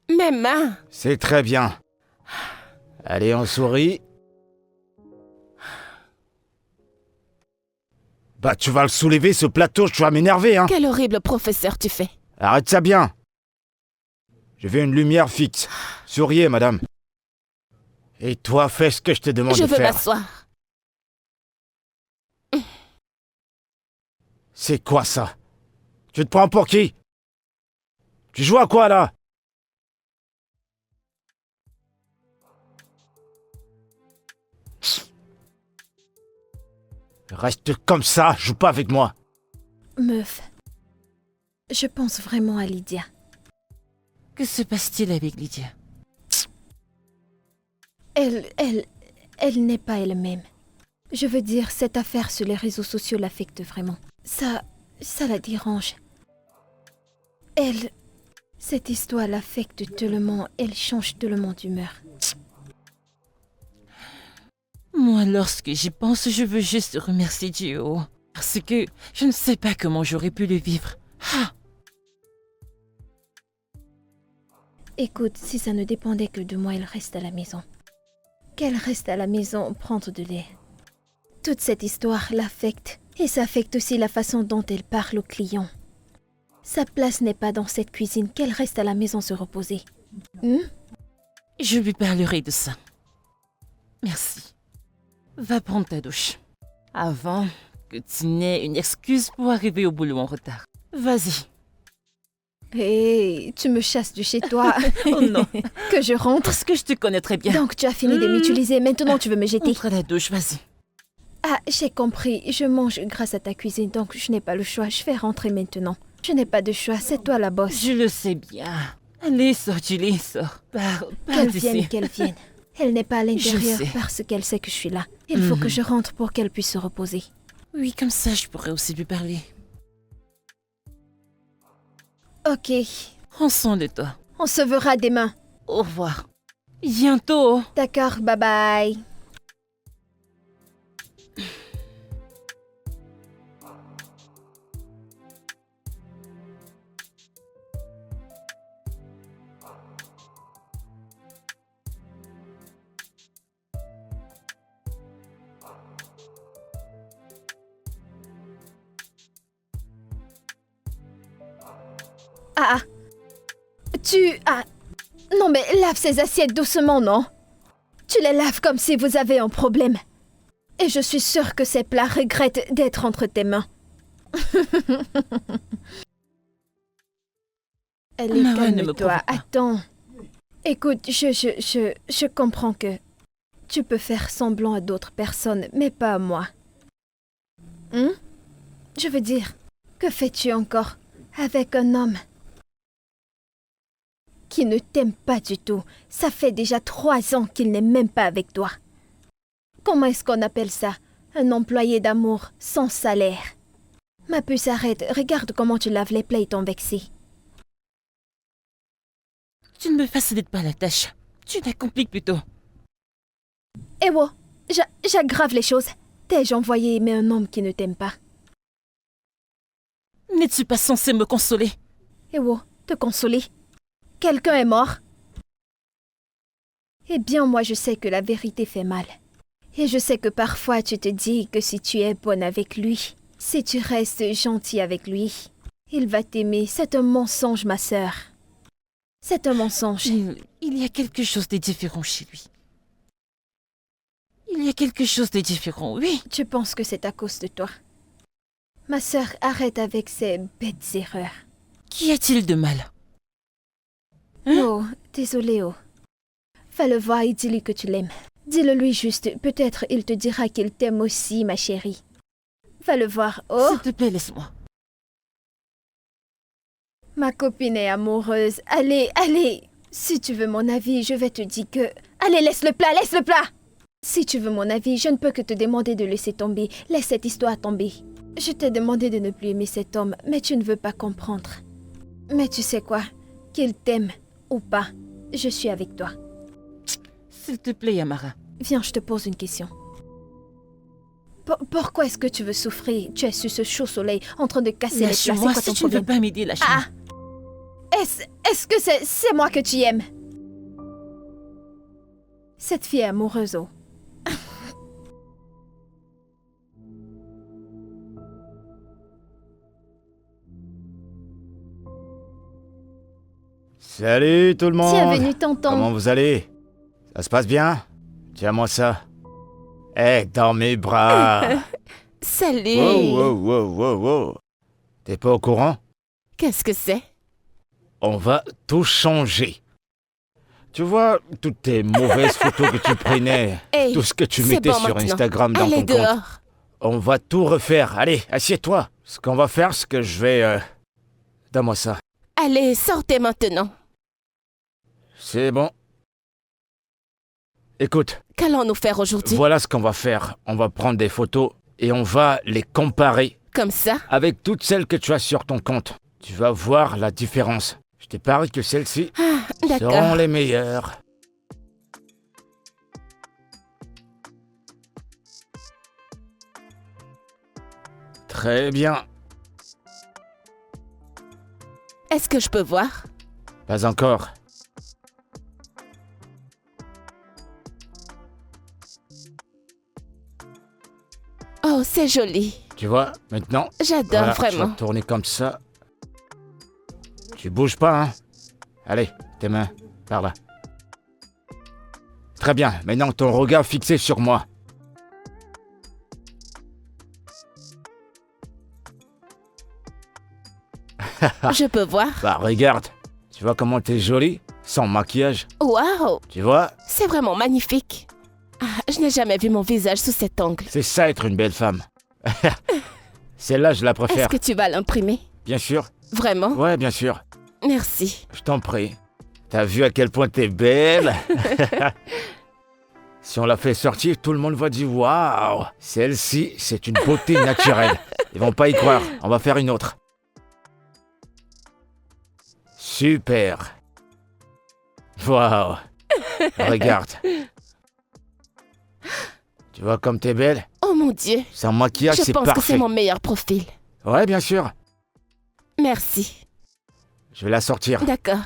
Mes mains. C'est très bien. Allez, on sourit. Bah, tu vas le soulever, ce plateau, tu vas m'énerver, hein. Quel horrible professeur tu fais. Arrête ça bien. Je veux une lumière fixe. Souriez, madame. Et toi, fais ce que je te demande Je de veux faire. m'asseoir. C'est quoi ça? Tu te prends pour qui? Tu joues à quoi, là? Reste comme ça, joue pas avec moi. Meuf, je pense vraiment à Lydia. Que se passe-t-il avec Lydia? Elle n'est pas elle-même. Je veux dire, cette affaire sur les réseaux sociaux l'affecte vraiment. Ça la dérange. Cette histoire l'affecte tellement, elle change tellement d'humeur. Moi, lorsque j'y pense, je veux juste remercier Dieu. Parce que je ne sais pas comment j'aurais pu le vivre. Ah, Écoute, si ça ne dépendait que de moi, elle reste à la maison. Qu'elle reste à la maison prendre de lait. Toute cette histoire l'affecte. Et ça affecte aussi la façon dont elle parle aux clients. Sa place n'est pas dans cette cuisine, qu'elle reste à la maison se reposer. je lui parlerai de ça. Merci. Va prendre ta douche. Avant que tu n'aies une excuse pour arriver au boulot en retard. Vas-y. Hé, tu me chasses de chez toi. Oh non. Que je rentre. Parce que je te connais très bien. Donc tu as fini de m'utiliser, maintenant tu veux me jeter. Entre à la douche, vas-y. Ah, j'ai compris, je mange grâce à ta cuisine, donc je n'ai pas le choix, je vais rentrer maintenant. Je n'ai pas de choix, c'est toi la bosse. Je le sais bien. Allez, sors, Julie, sors. Pars Qu'elle d'ici. vienne, qu'elle vienne. Elle n'est pas à l'intérieur Je sais. parce qu'elle sait que je suis là. Il faut que je rentre pour qu'elle puisse se reposer. Oui, comme ça, je pourrais aussi lui parler. Ok, Prends soin de toi. on se verra demain. Au revoir. Bientôt. D'accord, bye bye. Ah, non mais lave ces assiettes doucement, non? Tu les laves comme si vous avez un problème. Et je suis sûre que ces plats regrettent d'être entre tes mains. Allez, Maman, ne me calme-toi. provoque pas. Attends. Écoute, je comprends que tu peux faire semblant à d'autres personnes, mais pas à moi. Je veux dire, que fais-tu encore avec un homme qui ne t'aime pas du tout? Ça fait déjà 3 ans qu'il n'est même pas avec toi. Comment est-ce qu'on appelle ça? Un employé d'amour sans salaire. Ma puce, arrête. Regarde comment tu laves les plats, ils t'ont vexé. Tu ne me facilites pas la tâche. Tu la compliques plutôt. Ewo, j'aggrave les choses. T'ai-je envoyé aimer un homme qui ne t'aime pas? N'es-tu pas censé me consoler? Ewo, te consoler? Quelqu'un est mort? Eh bien, moi, je sais que la vérité fait mal. Et je sais que parfois, tu te dis que si tu es bonne avec lui, si tu restes gentil avec lui, il va t'aimer. C'est un mensonge, ma sœur. C'est un mensonge. Il y a quelque chose de différent chez lui. Il y a quelque chose de différent, oui. Tu penses que c'est à cause de toi? Ma sœur, arrête avec ces bêtes erreurs. Qu'y a-t-il de mal? Oh, désolé, oh. Va le voir et dis-lui que tu l'aimes. Dis-le lui juste, peut-être il te dira qu'il t'aime aussi, ma chérie. Va le voir, oh. S'il te plaît, laisse-moi. Ma copine est amoureuse. Allez, allez. Si tu veux mon avis, je vais te dire que... Allez, laisse le plat, laisse le plat. Si tu veux mon avis, je ne peux que te demander de laisser tomber. Laisse cette histoire tomber. Je t'ai demandé de ne plus aimer cet homme, mais tu ne veux pas comprendre. Mais tu sais quoi? Qu'il t'aime ou pas, je suis avec toi. S'il te plaît, Amara. Viens, je te pose une question. Pourquoi est-ce que tu veux souffrir? Tu es sur ce chaud soleil en train de casser les plats. C'est Lâche-moi, quoi ton si tu ne veux problème? pas m'aider, lâche-moi. Ah! Est-ce que c'est moi que tu aimes? Cette fille est amoureuse, oh. Salut tout le monde. Bienvenue, tonton. Comment vous allez? Ça se passe bien? Tiens-moi ça. Dans mes bras. Salut. Wow. T'es pas au courant? Qu'est-ce que c'est? On va tout changer. Tu vois, toutes tes mauvaises photos que tu prenais, Hey, tout ce que tu c'est mettais bon sur maintenant. Instagram dans Allez ton compte. dehors. On va tout refaire. Allez, assieds-toi. Ce qu'on va faire, c'est que je vais... Donne-moi ça. Allez, sortez maintenant. C'est bon. Écoute, Qu'allons-nous faire aujourd'hui? voilà ce qu'on va faire. On va prendre des photos et on va les comparer Comme ça? avec toutes celles que tu as sur ton compte. Tu vas voir la différence. Je te parie que celles-ci seront D'accord. les meilleures. Très bien. Est-ce que je peux voir? Pas encore. Oh, c'est joli. Tu vois, maintenant, J'adore voilà, tu vas vraiment. tourner comme ça. Tu bouges pas, hein? Allez, tes mains, par là. Très bien, maintenant ton regard fixé sur moi. Je peux voir? Bah regarde, tu vois comment t'es jolie, sans maquillage, Waouh! tu vois? C'est vraiment magnifique. Ah, je n'ai jamais vu mon visage sous cet angle. C'est ça être une belle femme. Celle-là, je la Est-ce préfère. que tu vas l'imprimer? Bien sûr. Vraiment? Ouais, bien sûr. Merci. Je t'en prie. T'as vu à quel point t'es belle? Si on la fait sortir, tout le monde va dire waouh, celle-ci, c'est une beauté naturelle. Ils vont pas y croire. On va faire une autre. Super. Waouh. Regarde. Tu vois comme t'es belle? Oh mon Dieu. Sans maquillage, Je c'est pense que c'est parfait. mon meilleur profil. Ouais, bien sûr. Merci. Je vais la sortir. D'accord.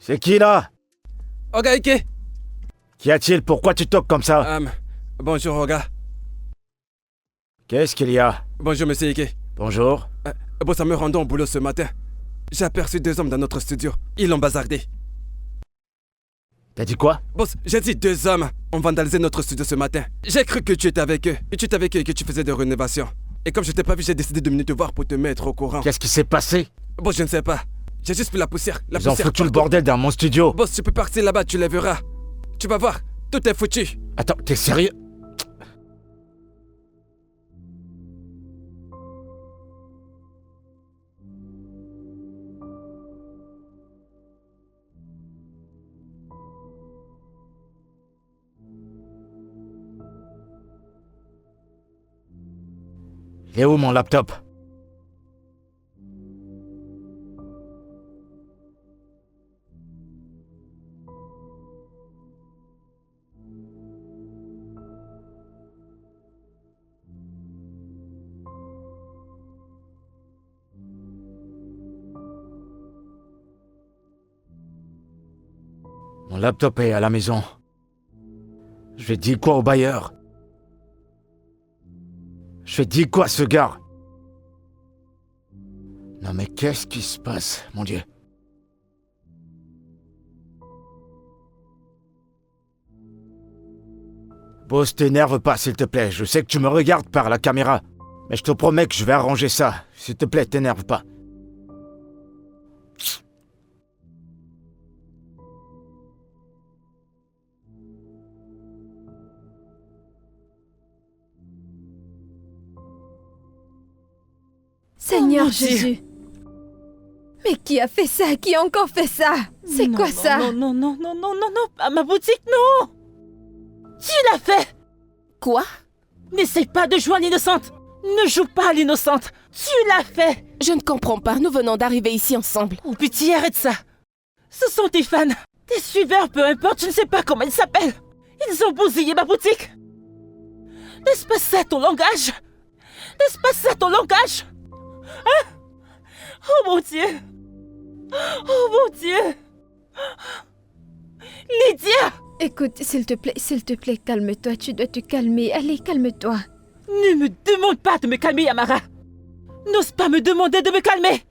C'est qui là? Oga Ike. Qu'y a-t-il? Pourquoi tu toques comme ça? Bonjour Oga. Qu'est-ce qu'il y a? Bonjour monsieur Ike. Bonjour. Boss, en me rendant au boulot ce matin, j'ai aperçu 2 hommes dans notre studio. Ils l'ont bazardé. T'as dit quoi? Boss, j'ai dit 2 hommes ont vandalisé notre studio ce matin. J'ai cru que tu étais avec eux. Et tu étais avec eux et que tu faisais des rénovations. Et comme je t'ai pas vu, j'ai décidé de venir te voir pour te mettre au courant. Qu'est-ce qui s'est passé? Boss, je ne sais pas. J'ai juste pris la poussière. Ils ont foutu le bordel dans mon studio. Boss, tu peux partir là-bas, tu les verras. Tu vas voir, tout est foutu. Attends, t'es sérieux? Il est où mon laptop? Mon laptop est à la maison. Je vais dire quoi au bailleur? Je vais dire quoi à ce gars? Non mais qu'est-ce qui se passe, mon Dieu? Boss, t'énerve pas, s'il te plaît. Je sais que tu me regardes par la caméra. Mais je te promets que je vais arranger ça. S'il te plaît, t'énerve pas. Seigneur mon Dieu. Jésus. Mais qui a fait ça? Qui a encore fait ça? C'est quoi ça? Non, pas ma boutique, non! Tu l'as fait! Quoi? N'essaie pas de jouer à l'innocente! Ne joue pas à l'innocente! Tu l'as fait! Je ne comprends pas, nous venons d'arriver ici ensemble. Oh, pitié, arrête ça! Ce sont tes fans, tes suiveurs, peu importe, je ne sais pas comment ils s'appellent. Ils ont bousillé ma boutique. N'est-ce pas ça ton langage? N'est-ce pas ça ton langage? Hein? Oh mon Dieu! Oh mon Dieu! Lydia! Écoute, s'il te plaît, calme-toi. Tu dois te calmer. Allez, calme-toi. Ne me demande pas de me calmer, Yamara. N'ose pas me demander de me calmer.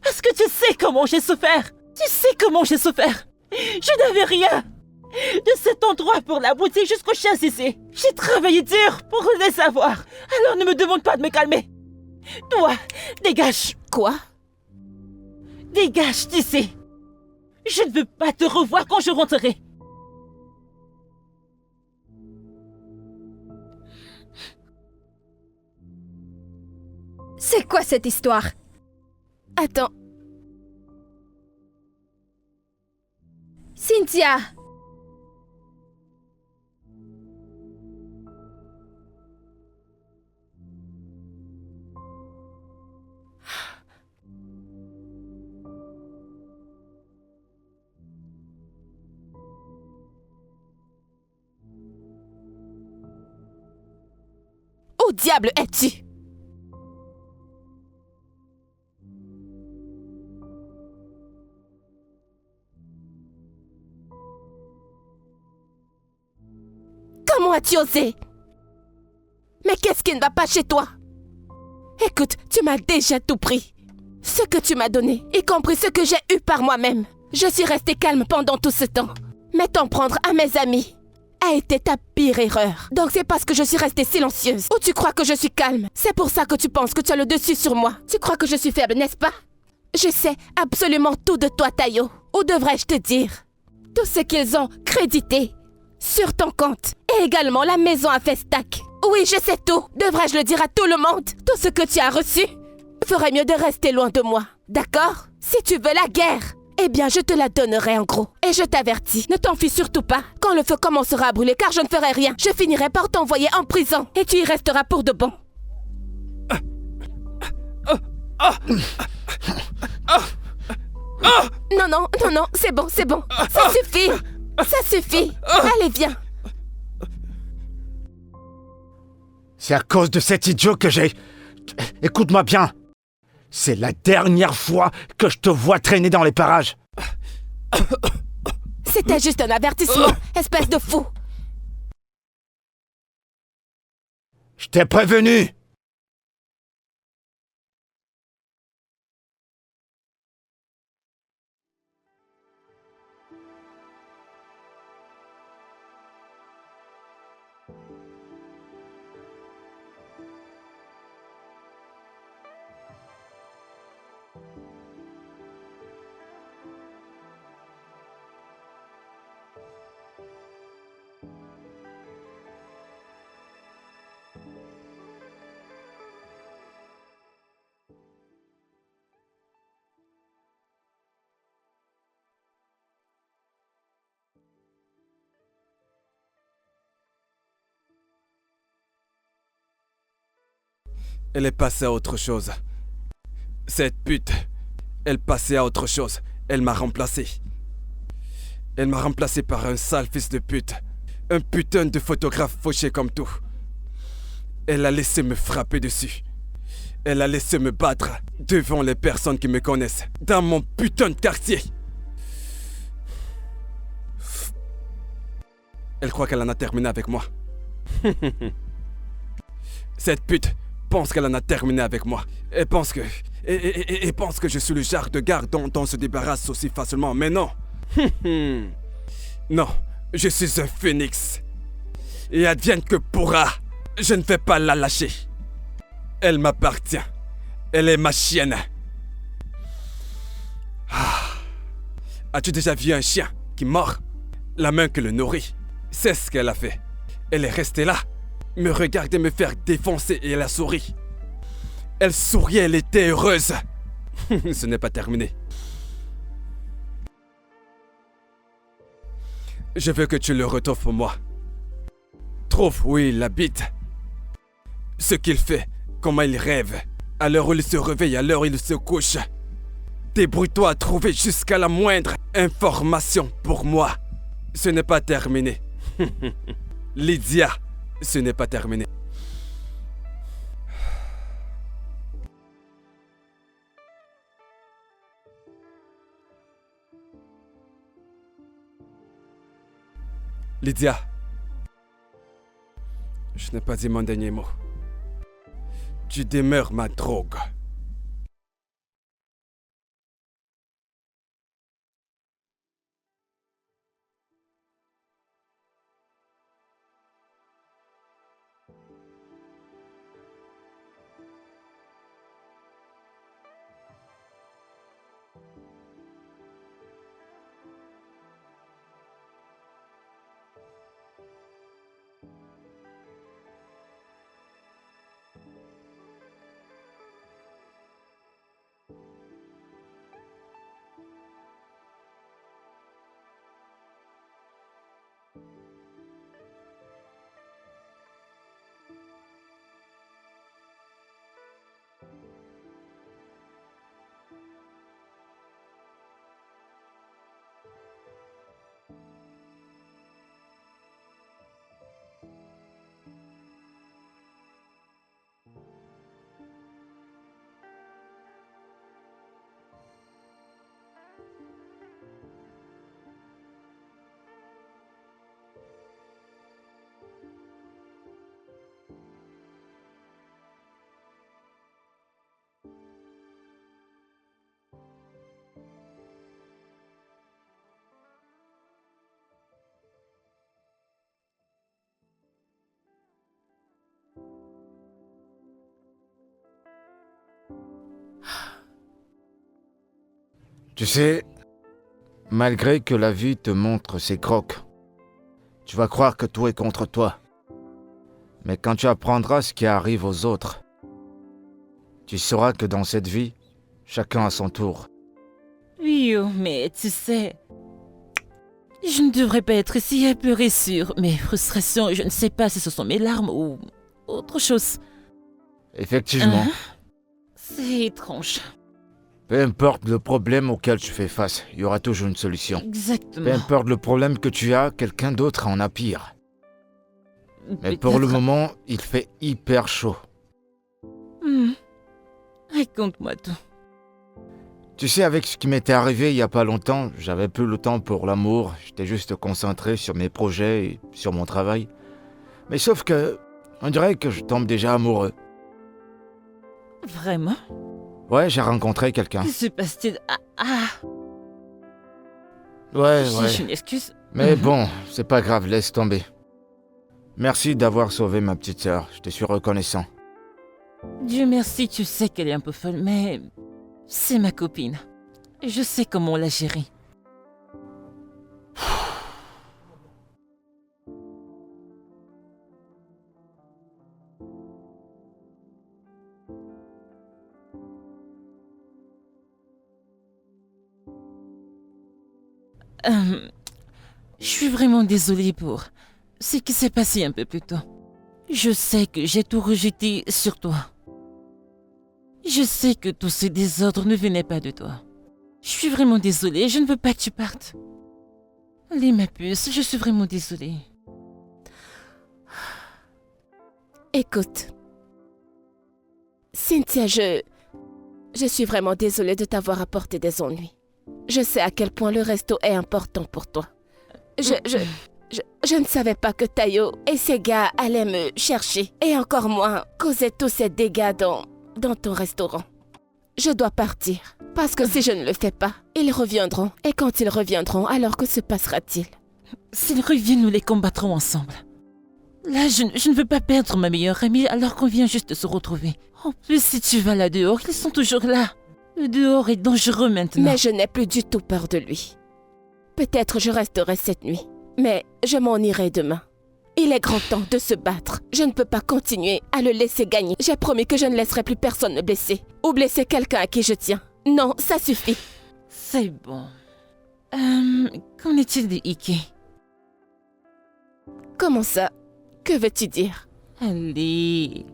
Parce que tu sais comment j'ai souffert. Tu sais comment j'ai souffert. Je n'avais rien. De cet endroit pour la boutique jusqu'au chien ici. J'ai travaillé dur pour les avoir. Alors ne me demande pas de me calmer. Toi, dégage. Quoi? Dégage d'ici. Je ne veux pas te revoir quand je rentrerai. C'est quoi cette histoire? Attends, Cynthia! où diable es-tu? Comment as-tu osé? Mais qu'est-ce qui ne va pas chez toi? Écoute, tu m'as déjà tout pris. Ce que tu m'as donné, y compris ce que j'ai eu par moi-même. Je suis restée calme pendant tout ce temps. Mais t'en prendre à mes amis a été ta pire erreur. Donc c'est parce que je suis restée silencieuse. Ou tu crois que je suis calme? C'est pour ça que tu penses que tu as le dessus sur moi. Tu crois que je suis faible, n'est-ce pas? Je sais absolument tout de toi, Tayo. Ou devrais-je te dire? Tout ce qu'ils ont crédité sur ton compte. Et également la maison à Festac. Oui, je sais tout. Devrais-je le dire à tout le monde? Tout ce que tu as reçu ferait mieux de rester loin de moi. D'accord? Si tu veux la guerre, eh bien je te la donnerai en gros. Et je t'avertis, ne t'enfuis surtout pas quand le feu commencera à brûler, car je ne ferai rien. Je finirai par t'envoyer en prison et tu y resteras pour de bon. Non, c'est bon. Ça suffit. Ça suffit. Allez, viens. C'est à cause de cet idiot que j'ai... Écoute-moi bien. C'est la dernière fois que je te vois traîner dans les parages. C'était juste un avertissement, espèce de fou. Je t'ai prévenu! Elle est passée à autre chose. Cette pute, elle passait à autre chose. Elle m'a remplacé. Elle m'a remplacé par un sale fils de pute. Un putain de photographe fauché comme tout. Elle a laissé me frapper dessus. Elle a laissé me battre devant les personnes qui me connaissent. Dans mon putain de quartier. Elle croit qu'elle en a terminé avec moi. Cette pute pense qu'elle en a terminé avec moi. Elle pense que... Et pense que je suis le genre de gars dont on se débarrasse aussi facilement. Mais non. Non, je suis un phénix. Et advienne que pourra, je ne vais pas la lâcher. Elle m'appartient. Elle est ma chienne. As-tu déjà vu un chien qui mord la main que le nourrit? C'est ce qu'elle a fait. Elle est restée là, me regarder me faire défoncer et elle a souri. Elle souriait, elle était heureuse. Ce n'est pas terminé. Je veux que tu le retrouves pour moi. Trouve où il habite. Ce qu'il fait, comment il rêve. À l'heure où il se réveille, à l'heure où il se couche. Débrouille-toi à trouver jusqu'à la moindre information pour moi. Ce n'est pas terminé. Lydia, ce n'est pas terminé. Lydia, je n'ai pas dit mon dernier mot. Tu demeures ma drogue. Tu sais, malgré que la vie te montre ses crocs, tu vas croire que tout est contre toi. Mais quand tu apprendras ce qui arrive aux autres, tu sauras que dans cette vie, chacun a son tour. Oui, oh, mais tu sais, je ne devrais pas être ici à pleurer sur mes frustrations. Je ne sais pas si ce sont mes larmes ou autre chose. Effectivement. C'est étrange. Peu importe le problème auquel tu fais face, il y aura toujours une solution. Exactement. Peu importe le problème que tu as, quelqu'un d'autre en a pire. Mais pour le Peut-être- moment, il fait hyper chaud. Raconte-moi tout. Tu sais, avec ce qui m'était arrivé il y a pas longtemps, j'avais plus le temps pour l'amour, j'étais juste concentré sur mes projets et sur mon travail. Mais sauf que, on dirait que je tombe déjà amoureux. Vraiment? Ouais, j'ai rencontré quelqu'un. Que se passe-t-il? Ouais. J'ai une excuse. Mais bon, c'est pas grave, laisse tomber. Merci d'avoir sauvé ma petite sœur, je te suis reconnaissant. Dieu merci, tu sais qu'elle est un peu folle, mais c'est ma copine. Je sais comment la gérer. Je suis vraiment désolée pour ce qui s'est passé un peu plus tôt. Je sais que j'ai tout rejeté sur toi. Je sais que tous ces désordres ne venaient pas de toi. Je suis vraiment désolée, je ne veux pas que tu partes. Allez, ma puce, je suis vraiment désolée. Écoute. Cynthia, je suis vraiment désolée de t'avoir apporté des ennuis. Je sais à quel point le resto est important pour toi. Je ne savais pas que Tayo et ses gars allaient me chercher. Et encore moins causer tous ces dégâts dans ton restaurant. Je dois partir. Parce que si je ne le fais pas, ils reviendront. Et quand ils reviendront, alors que se passera-t-il? S'ils reviennent, nous les combattrons ensemble. Là, je ne veux pas perdre ma meilleure amie alors qu'on vient juste de se retrouver. En plus, si tu vas là dehors, ils sont toujours là. Le dehors est dangereux maintenant. Mais je n'ai plus du tout peur de lui. Peut-être je resterai cette nuit. Mais je m'en irai demain. Il est grand temps de se battre. Je ne peux pas continuer à le laisser gagner. J'ai promis que je ne laisserai plus personne me blesser. Ou blesser quelqu'un à qui je tiens. Non, ça suffit. C'est bon. Qu'en est-il de Ike? Comment ça? Que veux-tu dire? Allez.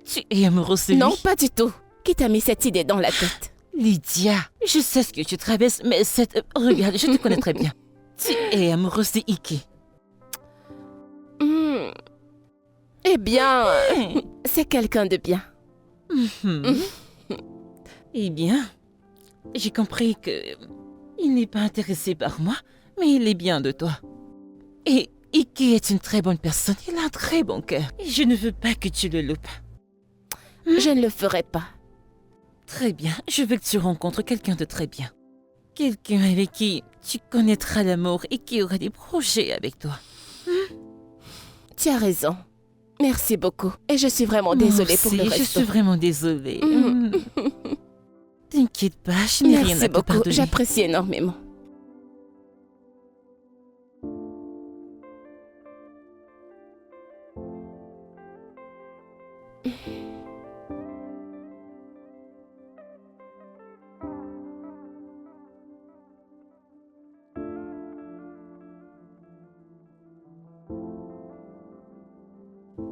Tu es amoureuse de lui? Non, pas du tout. Qui t'a mis cette idée dans la tête? Lydia, je sais ce que tu traverses, mais regarde, je te connais très bien. Tu es amoureuse de Ike. Eh bien, c'est quelqu'un de bien. Eh bien, j'ai compris que il n'est pas intéressé par moi, mais il est bien de toi. Et Ike est une très bonne personne, il a un très bon cœur. Et je ne veux pas que tu le loupes. Je ne le ferai pas. Très bien, je veux que tu rencontres quelqu'un de très bien. Quelqu'un avec qui tu connaîtras l'amour et qui aura des projets avec toi. Tu as raison. Merci beaucoup. Et je suis vraiment désolée pour le resto. Je suis vraiment désolée. T'inquiète pas, je n'ai rien à te pardonner. Merci beaucoup, j'apprécie énormément.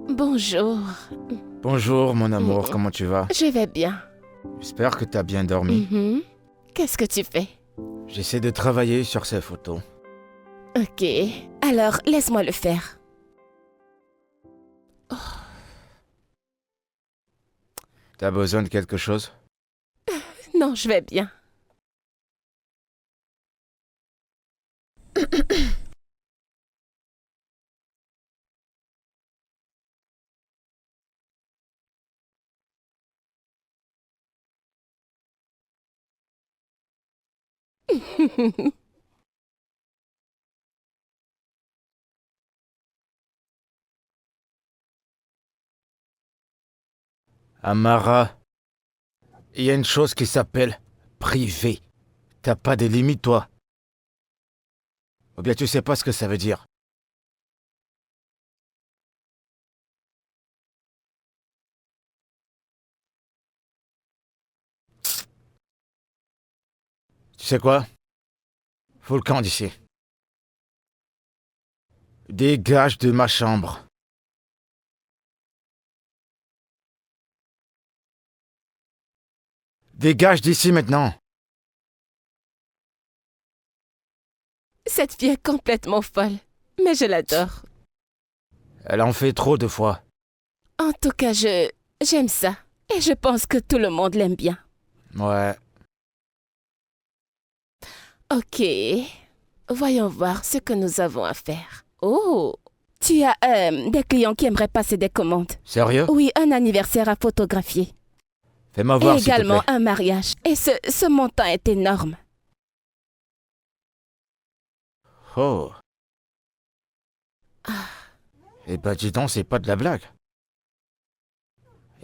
Bonjour. Bonjour mon amour, comment tu vas? Je vais bien. J'espère que t'as bien dormi. Qu'est-ce que tu fais? J'essaie de travailler sur ces photos. Ok, alors laisse-moi le faire. T'as besoin de quelque chose? Non, je vais bien. Amara, il y a une chose qui s'appelle privé. T'as pas des limites, toi? Ou bien tu sais pas ce que ça veut dire? Tu sais quoi? Faut le camp d'ici. Dégage de ma chambre. Dégage d'ici maintenant. Cette fille est complètement folle, mais je l'adore. Elle en fait trop de fois. En tout cas, j'aime ça. Et je pense que tout le monde l'aime bien. Ouais. Ok. Voyons voir ce que nous avons à faire. Oh, tu as des clients qui aimeraient passer des commandes. Sérieux? Oui, un anniversaire à photographier. Fais-moi Et voir, s'il te également plaît. un mariage. Et ce montant est énorme. Oh. Eh ben, dis donc, c'est pas de la blague.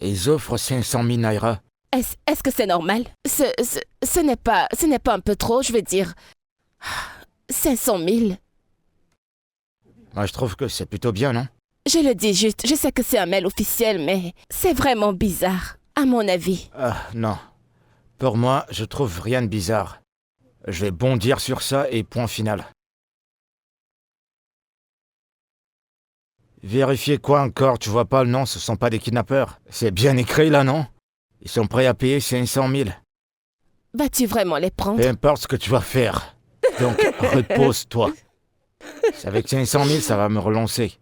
Ils offrent 500 000 naira. Est-ce que c'est normal? Ce n'est pas un peu trop, je veux dire. 500 000. Moi, je trouve que c'est plutôt bien, non? Je le dis juste, je sais que c'est un mail officiel, mais c'est vraiment bizarre, à mon avis. Ah, non. Pour moi, je trouve rien de bizarre. Je vais bondir sur ça et point final. Vérifier quoi encore? Tu vois pas le nom, ce sont pas des kidnappeurs. C'est bien écrit là, non? Ils sont prêts à payer 500 000. Vas-tu vraiment les prendre? Peu importe ce que tu vas faire. Donc, repose-toi. C'est avec 500 000, ça va me relancer.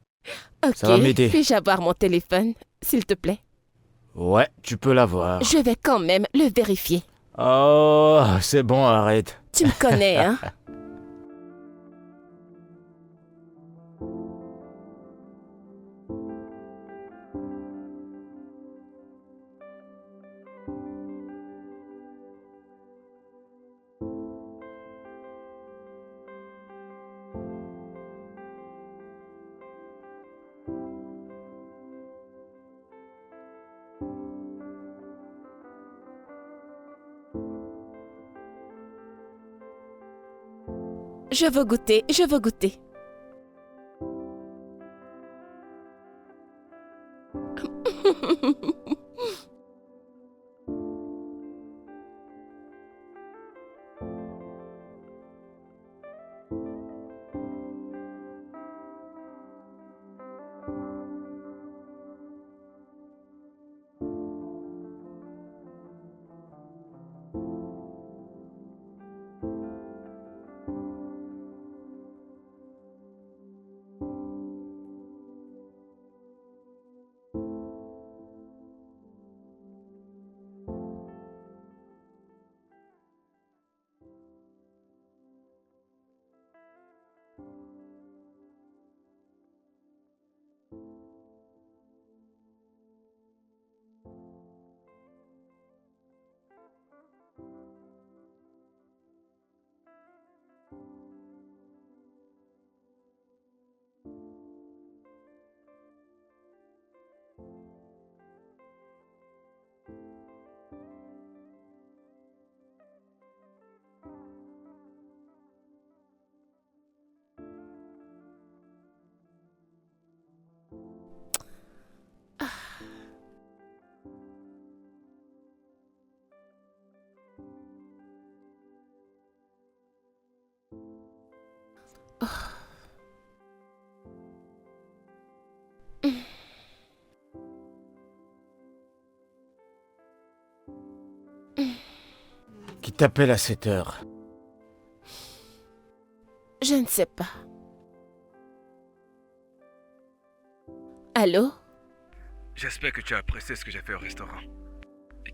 Ok, ça va m'aider. puis-je avoir mon téléphone, s'il te plaît? Ouais, tu peux l'avoir. Je vais quand même le vérifier. Oh, c'est bon, arrête. Tu me connais, hein? Je veux goûter, je veux goûter. Qui t'appelle à cette heure? Je ne sais pas. Allô? J'espère que tu as apprécié ce que j'ai fait au restaurant.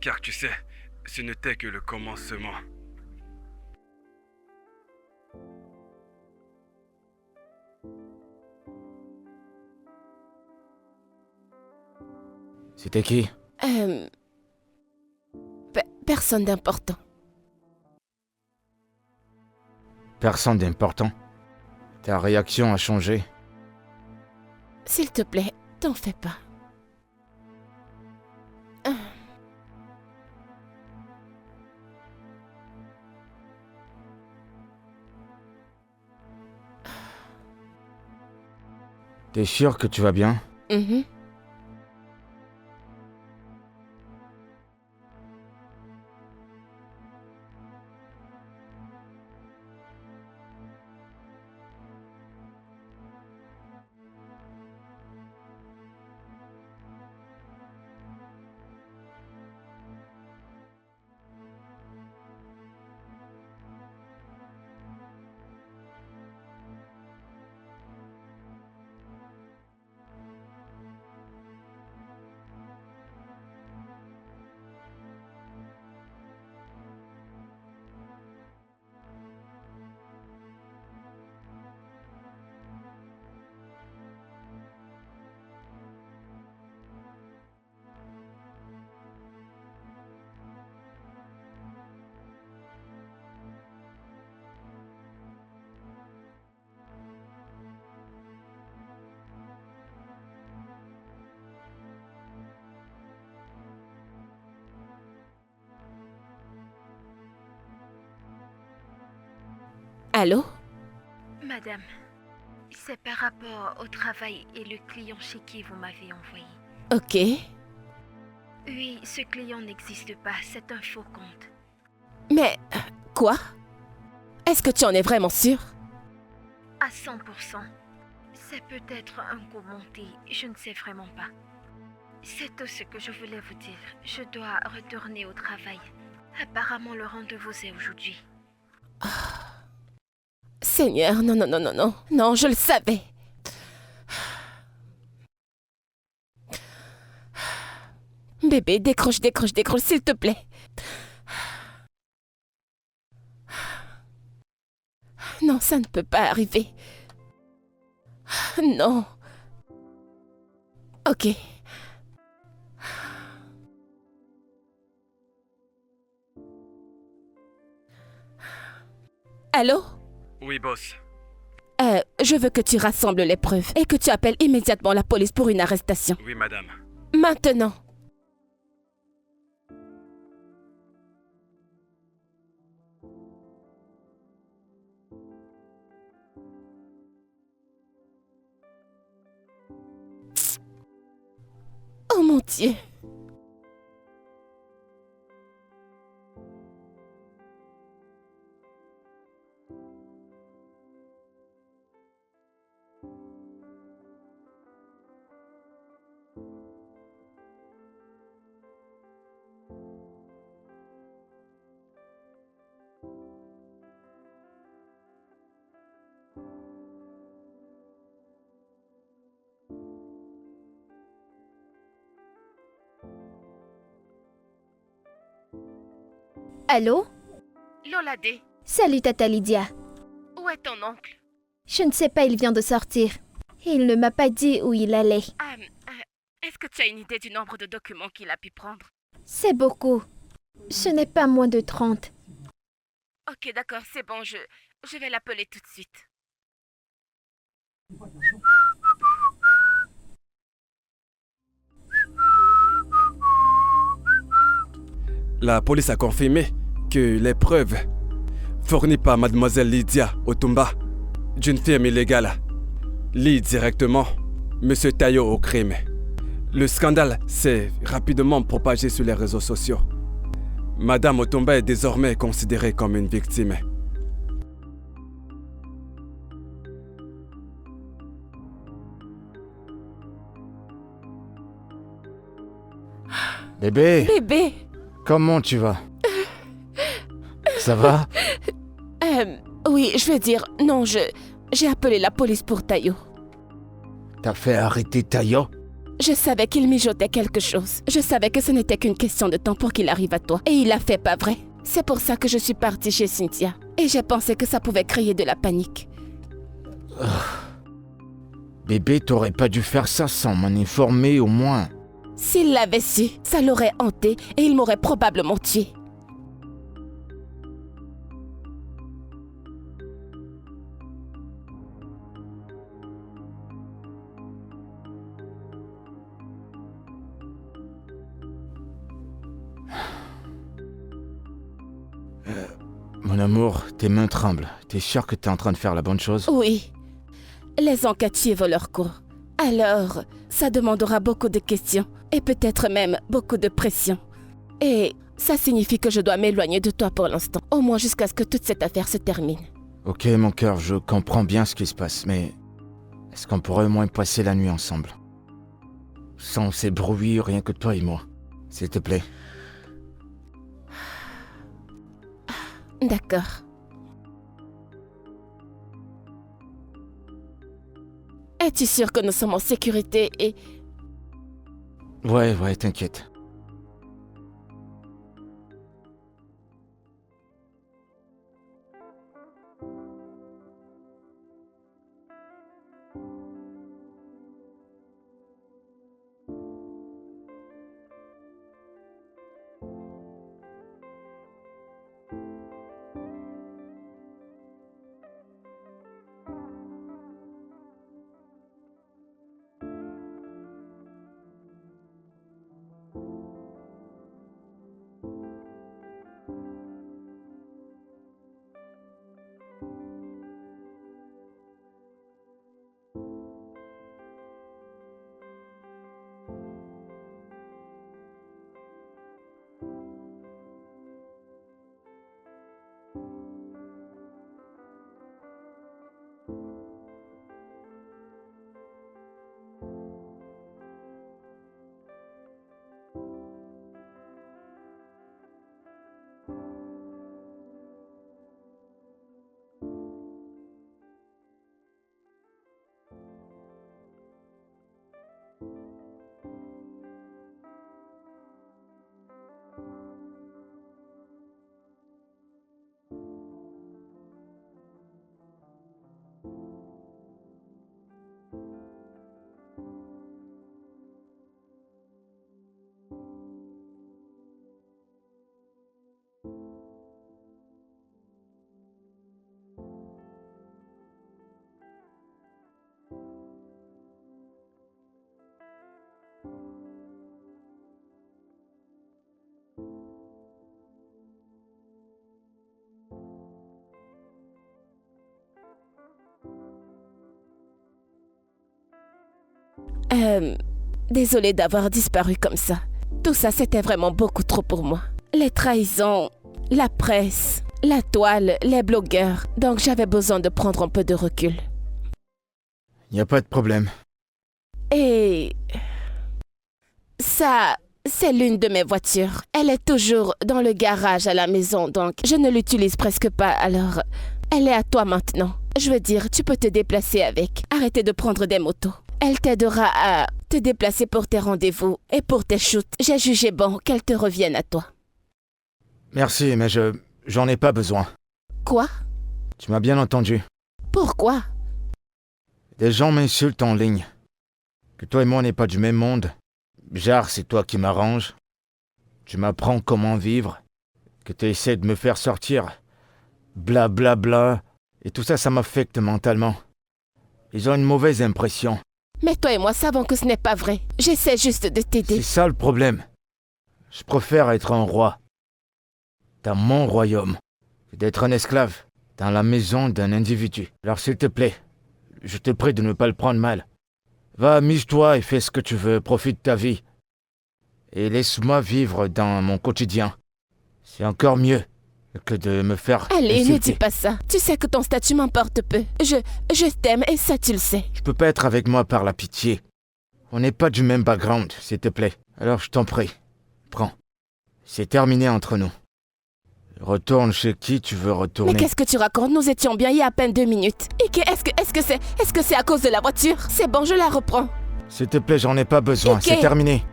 Car tu sais, ce n'était que le commencement. C'était qui? Personne d'important. Personne d'important. Ta réaction a changé. S'il te plaît, t'en fais pas. T'es sûr que tu vas bien? Mhm. Allô? Madame, c'est par rapport au travail et le client chez qui vous m'avez envoyé. Ok. Oui, ce client n'existe pas, c'est un faux compte. Mais quoi? Est-ce que tu en es vraiment sûr? À 100%. C'est peut-être un coup monté, je ne sais vraiment pas. C'est tout ce que je voulais vous dire. Je dois retourner au travail. Apparemment, le rendez-vous est aujourd'hui. Seigneur, non, non, non, non, non. Non, je le savais. Bébé, décroche, décroche, décroche, s'il te plaît. Non, ça ne peut pas arriver. Non. Ok. Allô? Oui, boss. Je veux que tu rassembles les preuves et que tu appelles immédiatement la police pour une arrestation. Oui, madame. Maintenant. Oh mon Dieu. Allô? Lolade, Salut Tata Lydia. où est ton oncle? Je ne sais pas, il vient de sortir. Il ne m'a pas dit où il allait. Est-ce que tu as une idée du nombre de documents qu'il a pu prendre? C'est beaucoup. Ce n'est pas moins de 30. Ok, d'accord, c'est bon, je vais l'appeler tout de suite. La police a confirmé que les preuves fournies par mademoiselle Lydia Otumba d'une firme illégale lient directement Monsieur Tayo au crime. Le scandale s'est rapidement propagé sur les réseaux sociaux. Madame Otumba est désormais considérée comme une victime. Bébé, Bébé, comment tu vas? Ça va? oui, je veux dire, non, j'ai appelé la police pour Tayo. T'as fait arrêter Tayo? Je savais qu'il mijotait quelque chose. Je savais que ce n'était qu'une question de temps pour qu'il arrive à toi. Et il l'a fait, pas vrai? C'est pour ça que je suis partie chez Cynthia. Et j'ai pensé que ça pouvait créer de la panique. Bébé, t'aurais pas dû faire ça sans m'en informer au moins. S'il l'avait su, ça l'aurait hanté et il m'aurait probablement tué. Mon amour, tes mains tremblent. T'es sûr que t'es en train de faire la bonne chose? Oui, les enquêtes suivent leur cours. Alors, ça demandera beaucoup de questions et peut-être même beaucoup de pression. Et ça signifie que je dois m'éloigner de toi pour l'instant, au moins jusqu'à ce que toute cette affaire se termine. Ok, mon cœur, je comprends bien ce qui se passe, mais est-ce qu'on pourrait au moins passer la nuit ensemble? Sans ces bruits, rien que toi et moi. S'il te plaît. D'accord. Es-tu sûr que nous sommes en sécurité et... Ouais, t'inquiète. Désolée d'avoir disparu comme ça. Tout ça, c'était vraiment beaucoup trop pour moi. Les trahisons, la presse, la toile, les blogueurs. Donc j'avais besoin de prendre un peu de recul. Y a pas de problème. Et... ça, c'est l'une de mes voitures. Elle est toujours dans le garage à la maison, donc je ne l'utilise presque pas, alors... Elle est à toi maintenant. Je veux dire, tu peux te déplacer avec. Arrêtez de prendre des motos. Elle t'aidera à te déplacer pour tes rendez-vous et pour tes shoots. J'ai jugé bon qu'elle te revienne à toi. Merci, mais j'en ai pas besoin. Quoi? Tu m'as bien entendu. Pourquoi? Des gens m'insultent en ligne. Que toi et moi on n'est pas du même monde. Genre, c'est toi qui m'arranges. Tu m'apprends comment vivre. Que tu essaies de me faire sortir. Bla bla bla. Et tout ça, ça m'affecte mentalement. Ils ont une mauvaise impression. Mais toi et moi savons que ce n'est pas vrai. J'essaie juste de t'aider. C'est ça le problème. Je préfère être un roi. Dans mon royaume. Que d'être un esclave. Dans la maison d'un individu. Alors s'il te plaît, je te prie de ne pas le prendre mal. Va, amuse-toi et fais ce que tu veux. Profite de ta vie. Et laisse-moi vivre dans mon quotidien. C'est encore mieux que de me faire Allez, insulter. ne dis pas ça. Tu sais que ton statut m'importe peu. Je t'aime et ça tu le sais. Tu peux pas être avec moi par la pitié. On n'est pas du même background, s'il te plaît. Alors je t'en prie. Prends. C'est terminé entre nous. Retourne chez qui tu veux retourner. Mais qu'est-ce que tu racontes? Nous étions bien il y a à peine 2 minutes. Et est-ce que c'est à cause de la voiture? C'est bon, je la reprends. S'il te plaît, j'en ai pas besoin. Ike. C'est terminé.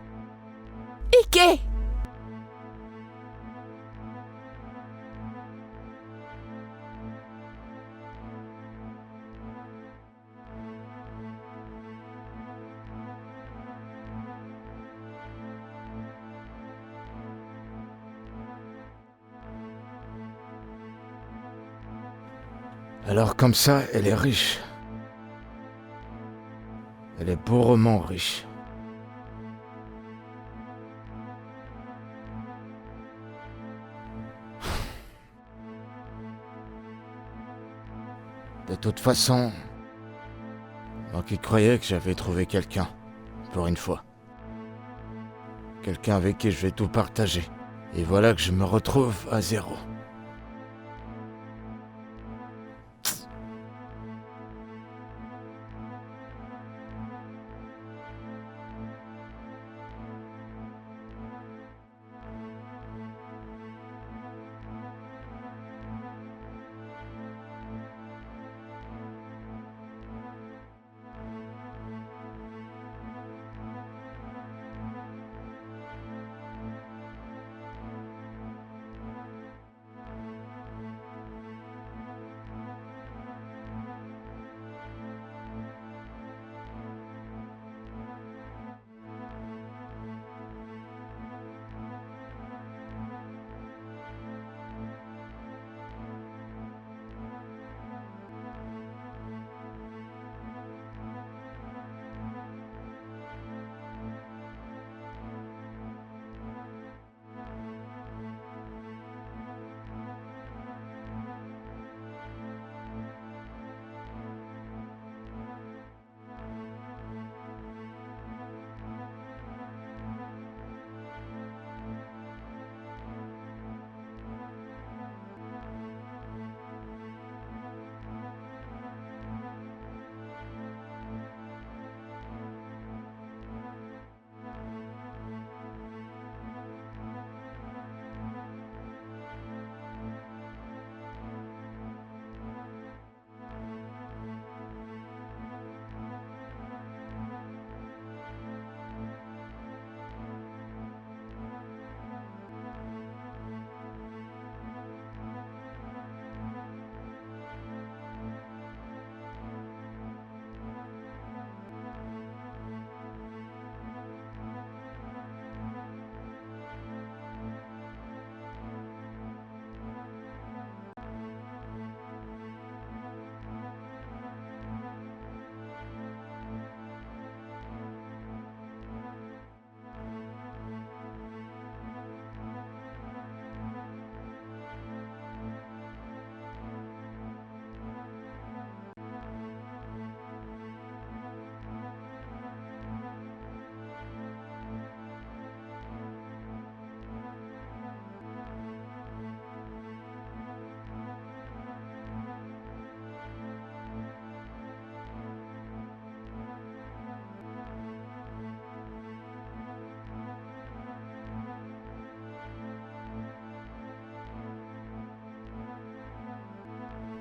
Ike! Alors comme ça, elle est riche. Elle est bourrement riche. De toute façon, moi qui croyais que j'avais trouvé quelqu'un, pour une fois. Quelqu'un avec qui je vais tout partager. Et voilà que je me retrouve à zéro.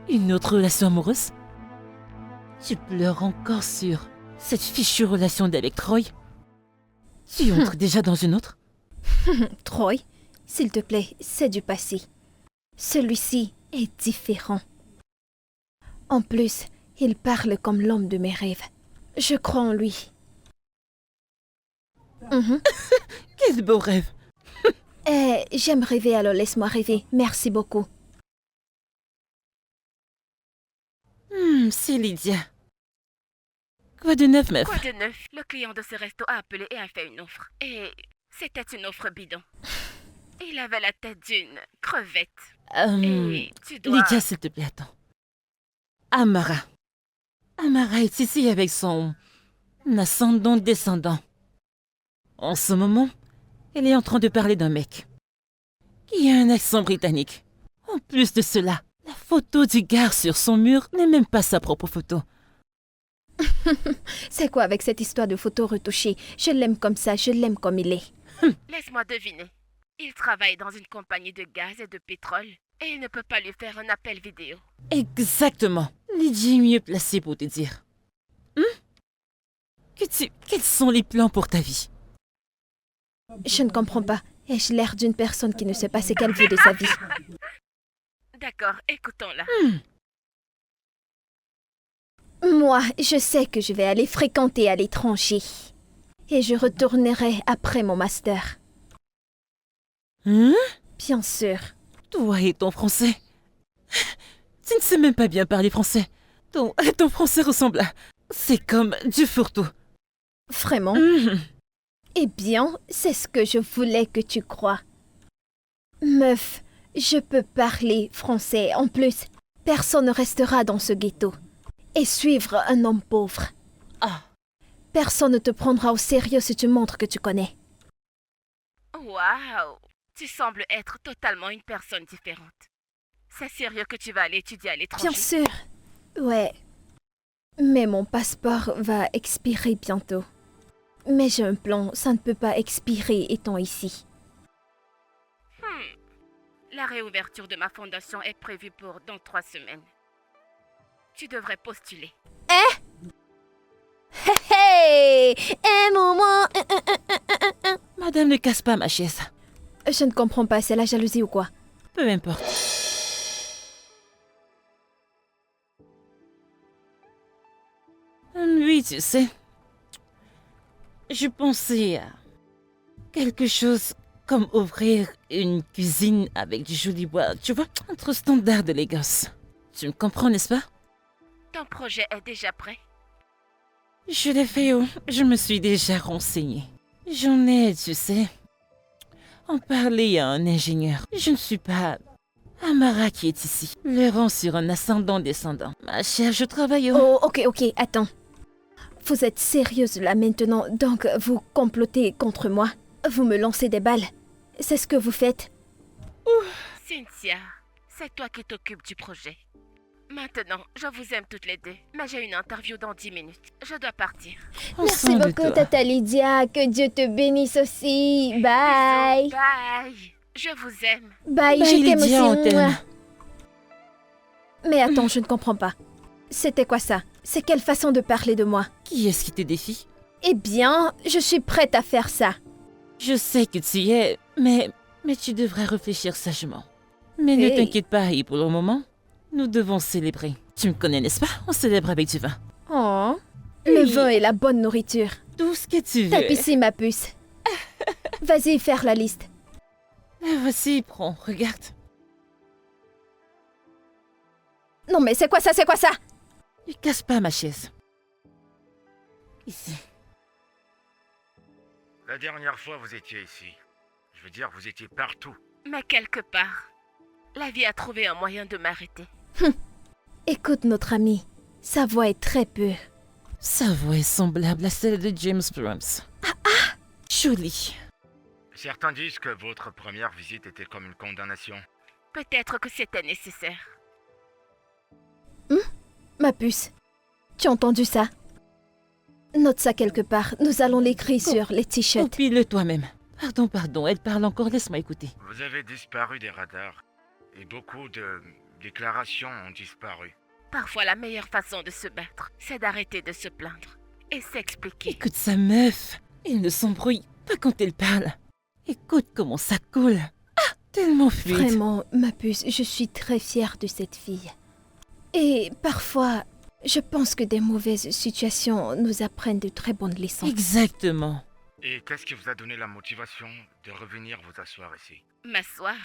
Une autre relation amoureuse? Tu pleures encore sur cette fichue relation d'avec Troy? Tu entres déjà dans une autre? Troy, s'il te plaît, c'est du passé. Celui-ci est différent. En plus, il parle comme l'homme de mes rêves. Je crois en lui. Quel beau rêve! J'aime rêver, alors laisse-moi rêver. Merci beaucoup. C'est Lydia. Quoi de neuf, meuf? Quoi de neuf? Le client de ce resto a appelé et a fait une offre. Et c'était une offre bidon. Il avait la tête d'une crevette. Et tu dois... Lydia, s'il te plaît, attends. Amara. Amara est ici avec son ascendant-descendant. En ce moment, elle est en train de parler d'un mec qui a un accent britannique. En plus de cela, la photo du gars sur son mur n'est même pas sa propre photo. C'est quoi avec cette histoire de photo retouchée? Je l'aime comme ça, je l'aime comme il est. Laisse-moi deviner. Il travaille dans une compagnie de gaz et de pétrole et il ne peut pas lui faire un appel vidéo. Exactement. Lydia est mieux placée pour te dire. Quels sont les plans pour ta vie? Je ne comprends pas. Ai-je l'air d'une personne qui ne sait pas ce qu'elle veut de sa vie? D'accord, écoutons-la. Moi, je sais que je vais aller fréquenter à l'étranger. Et je retournerai après mon master. Bien sûr. Toi et ton français. Tu ne sais même pas bien parler français. Ton français ressemble à... C'est comme du fourre-tout. Vraiment? Eh bien, c'est ce que je voulais que tu crois. Meuf, je peux parler français. En plus, personne ne restera dans ce ghetto. Et suivre un homme pauvre. Personne ne te prendra au sérieux si tu montres que tu connais. Waouh! Tu sembles être totalement une personne différente. C'est sérieux que tu vas aller étudier à l'étranger? Bien sûr. Ouais. Mais mon passeport va expirer bientôt. Mais j'ai un plan, ça ne peut pas expirer étant ici. La réouverture de ma fondation est prévue pour dans 3 semaines. Tu devrais postuler. Hey! Un moment! Madame, ne casse pas ma chaise. Je ne comprends pas, c'est la jalousie ou quoi? Peu importe. Oui, tu sais. Je pensais à quelque chose comme ouvrir une cuisine avec du joli bois. Tu vois, entre standard de l'élégance. Tu me comprends, n'est-ce pas? Ton projet est déjà prêt? Je l'ai fait, je me suis déjà renseignée. J'en ai, tu sais, en parler à un ingénieur. Je ne suis pas Amara qui est ici. Le rang sur un ascendant-descendant. Ma chère, je travaille Oh, ok, attends. Vous êtes sérieuse là maintenant, donc vous complotez contre moi? Vous me lancez des balles? C'est ce que vous faites? Cynthia, c'est toi qui t'occupes du projet. Maintenant, je vous aime toutes les deux, mais j'ai une interview dans 10 minutes. Je dois partir. Merci beaucoup, Tata Lydia. Que Dieu te bénisse aussi. Bye. Bisous, bye. Je vous aime. Bye, Bye, je t'aime Lydia, on aussi. t'aime. Mouah. Mais attends, je ne comprends pas. C'était quoi ça? C'est quelle façon de parler de moi? Qui est-ce qui te défie? Eh bien, je suis prête à faire ça. Je sais que tu y es, mais tu devrais réfléchir sagement. Mais ne Hey. t'inquiète pas, et pour le moment, nous devons célébrer. Tu me connais, n'est-ce pas? On célèbre avec du vin. Oh, le Oui. vin et la bonne nourriture. Tout ce que tu veux. Tape ici, ma puce. Vas-y, faire la liste. La voici, prends, regarde. Non mais c'est quoi ça? Ne casse pas ma chaise. Ici. La dernière fois, vous étiez ici. Je veux dire, vous étiez partout. Mais quelque part, la vie a trouvé un moyen de m'arrêter. Écoute notre ami. Sa voix est très pure. Sa voix est semblable à celle de James Brooms. Jolie. Certains disent que votre première visite était comme une condamnation. Peut-être que c'était nécessaire. Ma puce, tu as entendu ça? Note ça quelque part. Nous allons l'écrire sur les t-shirts. Copie-le toi-même. Pardon, elle parle encore, laisse-moi écouter. Vous avez disparu des radars. Et beaucoup de déclarations ont disparu. Parfois, la meilleure façon de se battre, c'est d'arrêter de se plaindre et s'expliquer. Écoute sa meuf. Elle ne s'embrouille pas quand elle parle. Écoute comment ça coule. Ah, tellement fluide. Vraiment, ma puce, je suis très fière de cette fille. Et parfois, je pense que des mauvaises situations nous apprennent de très bonnes leçons. Exactement. Et qu'est-ce qui vous a donné la motivation de revenir vous asseoir ici? M'asseoir,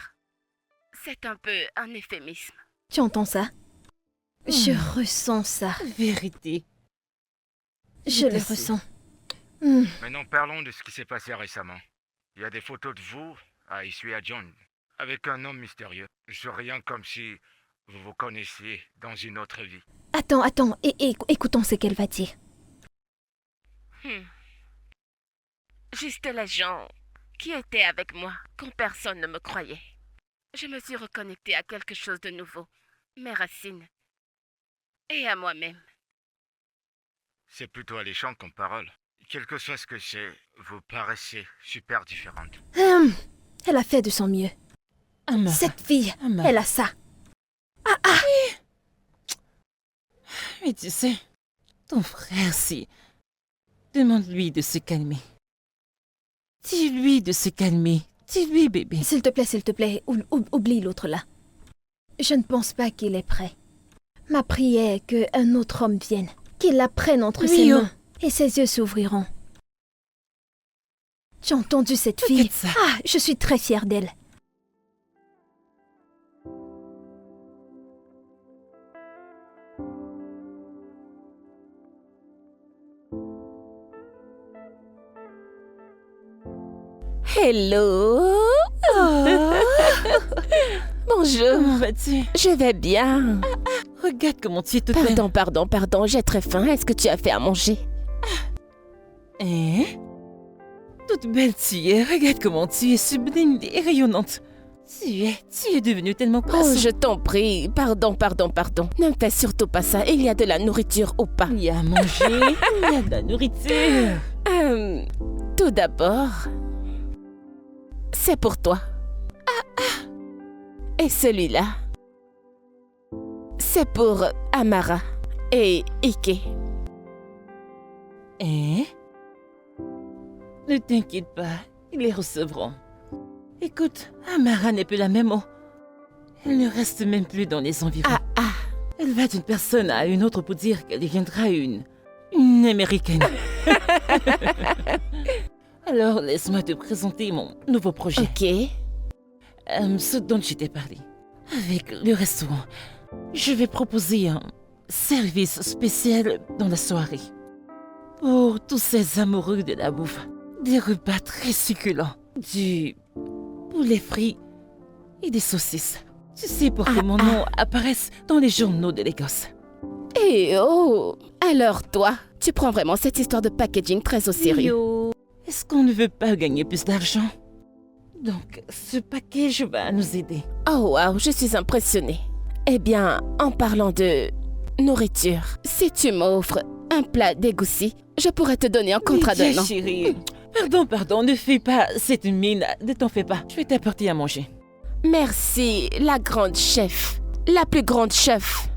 c'est un peu un euphémisme. Tu entends ça? Je ressens ça. Vérité. Je le Merci. ressens. Maintenant, parlons de ce qui s'est passé récemment. Il y a des photos de vous à Issue à John, avec un homme mystérieux. Je rien comme si vous vous connaissiez dans une autre vie. Attends, écoutons ce qu'elle va dire. Juste les gens qui étaient avec moi quand personne ne me croyait. Je me suis reconnectée à quelque chose de nouveau, mes racines, et à moi-même. C'est plutôt alléchant comme parole. Quel que soit ce que c'est, vous paraissez super différente. Elle a fait de son mieux. Amara. Cette fille, Amara. elle a ça. Mais tu sais, ton frère, si... Demande-lui de se calmer. Dis-lui de se calmer. Dis-lui, bébé. S'il te plaît, oublie l'autre là. Je ne pense pas qu'il est prêt. Ma prière est qu'un autre homme vienne, qu'il la prenne entre ses Rio. mains, et ses yeux s'ouvriront. Tu as entendu cette fille? Regarde ça. Ah, je suis très fière d'elle. Hello. Bonjour. Comment vas-tu? Je vais bien. Regarde comment tu es toute belle. Pardon, j'ai très faim. Est-ce que tu as fait à manger? Hein? Toute belle tu es. Regarde comment tu es sublime et rayonnante. Tu es devenue tellement Oh, croissante. je t'en prie. Pardon. Ne me fais surtout pas ça. Il y a de la nourriture ou pas? Il y a à manger, il y a de la nourriture. Tout d'abord, c'est pour toi. Et celui-là, c'est pour Amara et Ike. Hein? Ne t'inquiète pas, ils les recevront. Écoute, Amara n'est plus la même. Elle ne reste même plus dans les environs. Elle va d'une personne à une autre pour dire qu'elle deviendra une américaine. Alors, laisse-moi te présenter mon nouveau projet. Ok. Ce dont je t'ai parlé. Avec le restaurant, je vais proposer un service spécial dans la soirée. Pour tous ces amoureux de la bouffe. Des repas très succulents. Du poulet frit et des saucisses. Tu sais pour que mon nom apparaisse dans les journaux de l'Écosse. Et oh, alors toi, tu prends vraiment cette histoire de packaging très au sérieux. Yo. Est-ce qu'on ne veut pas gagner plus d'argent? Donc, ce package va nous aider. Oh wow, je suis impressionnée. Eh bien, en parlant de nourriture, si tu m'offres un plat d'égoussi, je pourrais te donner un contrat Lydia, d'un an. chérie. Pardon, ne fais pas cette mine. Ne t'en fais pas. Je vais t'apporter à manger. Merci, la grande chef. La plus grande chef.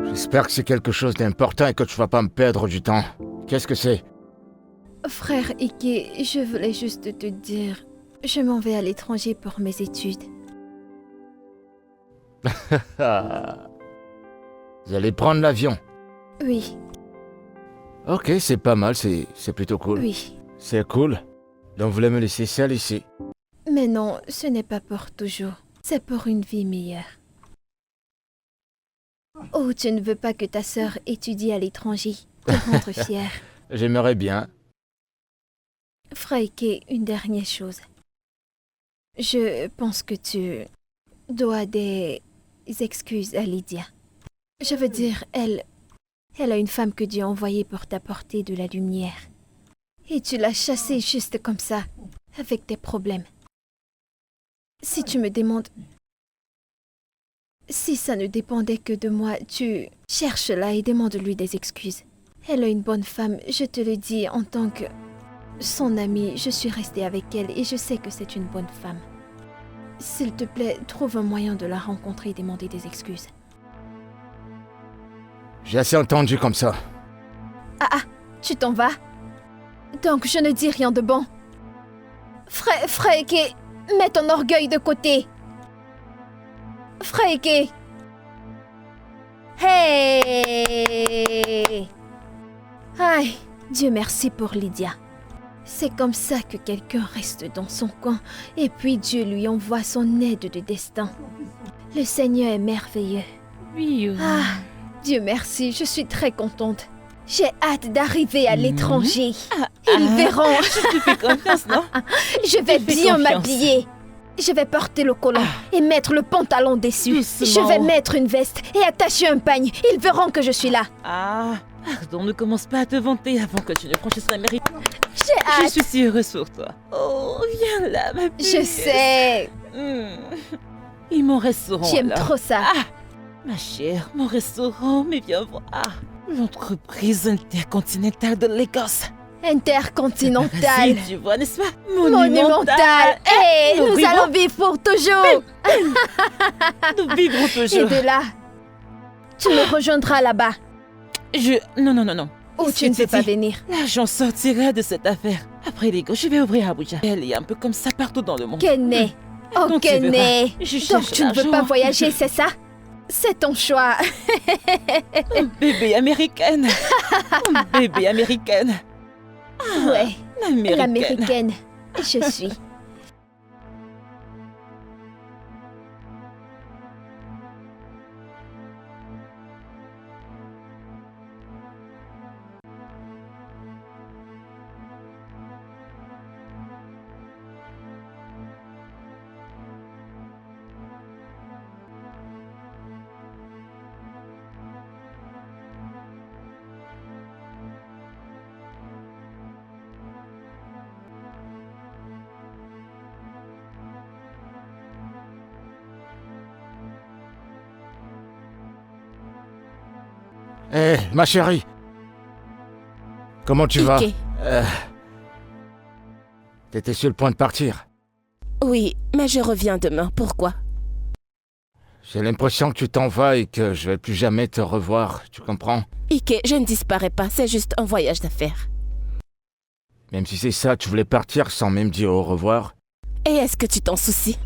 J'espère que c'est quelque chose d'important et que tu vas pas me perdre du temps. Qu'est-ce que c'est? Frère Ike, je voulais juste te dire, je m'en vais à l'étranger pour mes études. Vous allez prendre l'avion. Oui, Ok, c'est pas mal, c'est plutôt cool. oui. C'est cool. Donc vous voulez me laisser seul ici? Mais non, ce n'est pas pour toujours. C'est pour une vie meilleure. Oh, tu ne veux pas que ta sœur étudie à l'étranger. Te rendre fière. J'aimerais bien. Freike, une dernière chose. Je pense que tu dois des excuses à Lydia. Je veux dire, elle a une femme que Dieu a envoyée pour t'apporter de la lumière. Et tu l'as chassée juste comme ça, avec tes problèmes. Si tu me demandes, si ça ne dépendait que de moi, tu cherches-la et demande-lui des excuses. Elle est une bonne femme, je te le dis en tant que son amie, je suis restée avec elle et je sais que c'est une bonne femme. S'il te plaît, trouve un moyen de la rencontrer et demander des excuses. J'ai assez entendu comme ça. Ah, tu t'en vas? Donc je ne dis rien de bon. Freike, mets ton orgueil de côté. Freike. Hey! Aïe, Dieu merci pour Lydia. C'est comme ça que quelqu'un reste dans son coin et puis Dieu lui envoie son aide de destin. Le Seigneur est merveilleux. Oui. Ah, Dieu merci, je suis très contente. J'ai hâte d'arriver à l'étranger. Ils verront. Je te fais confiance, non? Je vais Je te fais bien confiance. m'habiller. Je vais porter le collant et mettre le pantalon dessus. Doucement. Je vais mettre une veste et attacher un pagne. Ils verront que je suis là. Ah, pardon, ne commence pas à te vanter avant que tu ne franchisses la mairie. J'ai Je hâte. suis si heureuse pour toi. Oh, viens là, ma puce. Je sais. Et mon restaurant, J'aime alors? trop ça. Ah, ma chère, mon restaurant, mais viens voir. L'entreprise intercontinentale de Lagos. Intercontinental. Tu vois, n'est-ce pas? Monumental. Hey, Nous nous vivons- allons vivre pour toujours. Nous vivrons Et toujours. de là, tu me rejoindras là-bas. Non. Ou tu ne peux pas venir. L'argent sortira de cette affaire. Après Lagos, je vais ouvrir Abuja. Elle est un peu comme ça partout dans le monde. Kenne. Oh, Quand tu verras, Kenne. je Donc cherche tu ne veux l'argent. pas voyager, c'est ça? C'est ton choix. Oh, bébé américaine. Oh, bébé américaine. Ouais, L'américaine. l'américaine. Je suis. Hé, ma chérie. Comment tu vas? Ike. T'étais sur le point de partir. Oui, mais je reviens demain. Pourquoi? J'ai l'impression que tu t'en vas et que je vais plus jamais te revoir, tu comprends? Ike, je ne disparais pas, c'est juste un voyage d'affaires. Même si c'est ça, tu voulais partir sans même dire au revoir? Et est-ce que tu t'en soucies?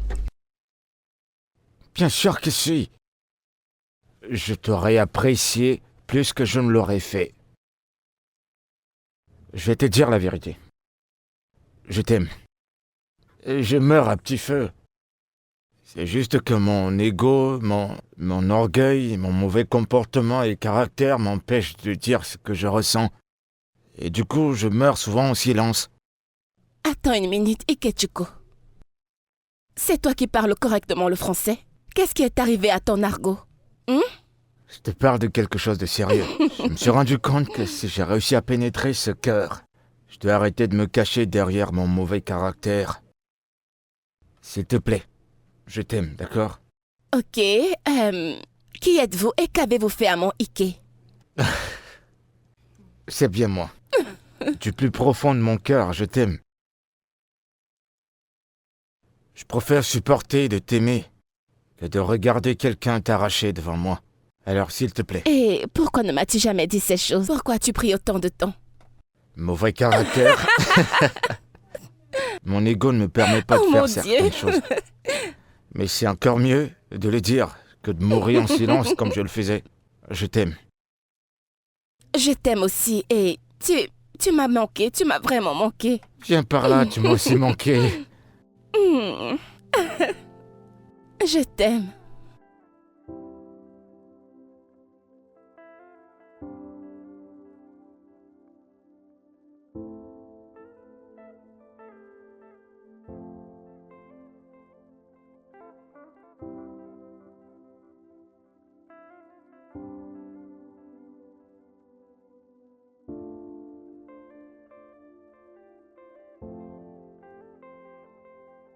Bien sûr que si. Je t'aurais apprécié plus que je ne l'aurais fait. Je vais te dire la vérité. Je t'aime. Et je meurs à petit feu. C'est juste que mon ego, mon orgueil, mon mauvais comportement et caractère m'empêchent de dire ce que je ressens. Et du coup, je meurs souvent en silence. Attends une minute, Ikechuko. C'est toi qui parles correctement le français? Qu'est-ce qui est arrivé à ton argot? Je te parle de quelque chose de sérieux. Je me suis rendu compte que si j'ai réussi à pénétrer ce cœur, je dois arrêter de me cacher derrière mon mauvais caractère. S'il te plaît, je t'aime, d'accord? Ok, qui êtes-vous et qu'avez-vous fait à mon Ike? C'est bien moi. Du plus profond de mon cœur, je t'aime. Je préfère supporter de t'aimer que de regarder quelqu'un t'arracher devant moi. Alors s'il te plaît. Et pourquoi ne m'as-tu jamais dit ces choses? Pourquoi as-tu pris autant de temps? Mauvais caractère. Mon ego ne me permet pas Oh, de mon faire certaines Dieu. choses. Mais c'est encore mieux de le dire que de mourir en silence comme je le faisais. Je t'aime. Je t'aime aussi et tu m'as manqué, tu m'as vraiment manqué. Viens par là, tu m'as aussi manqué. Je t'aime.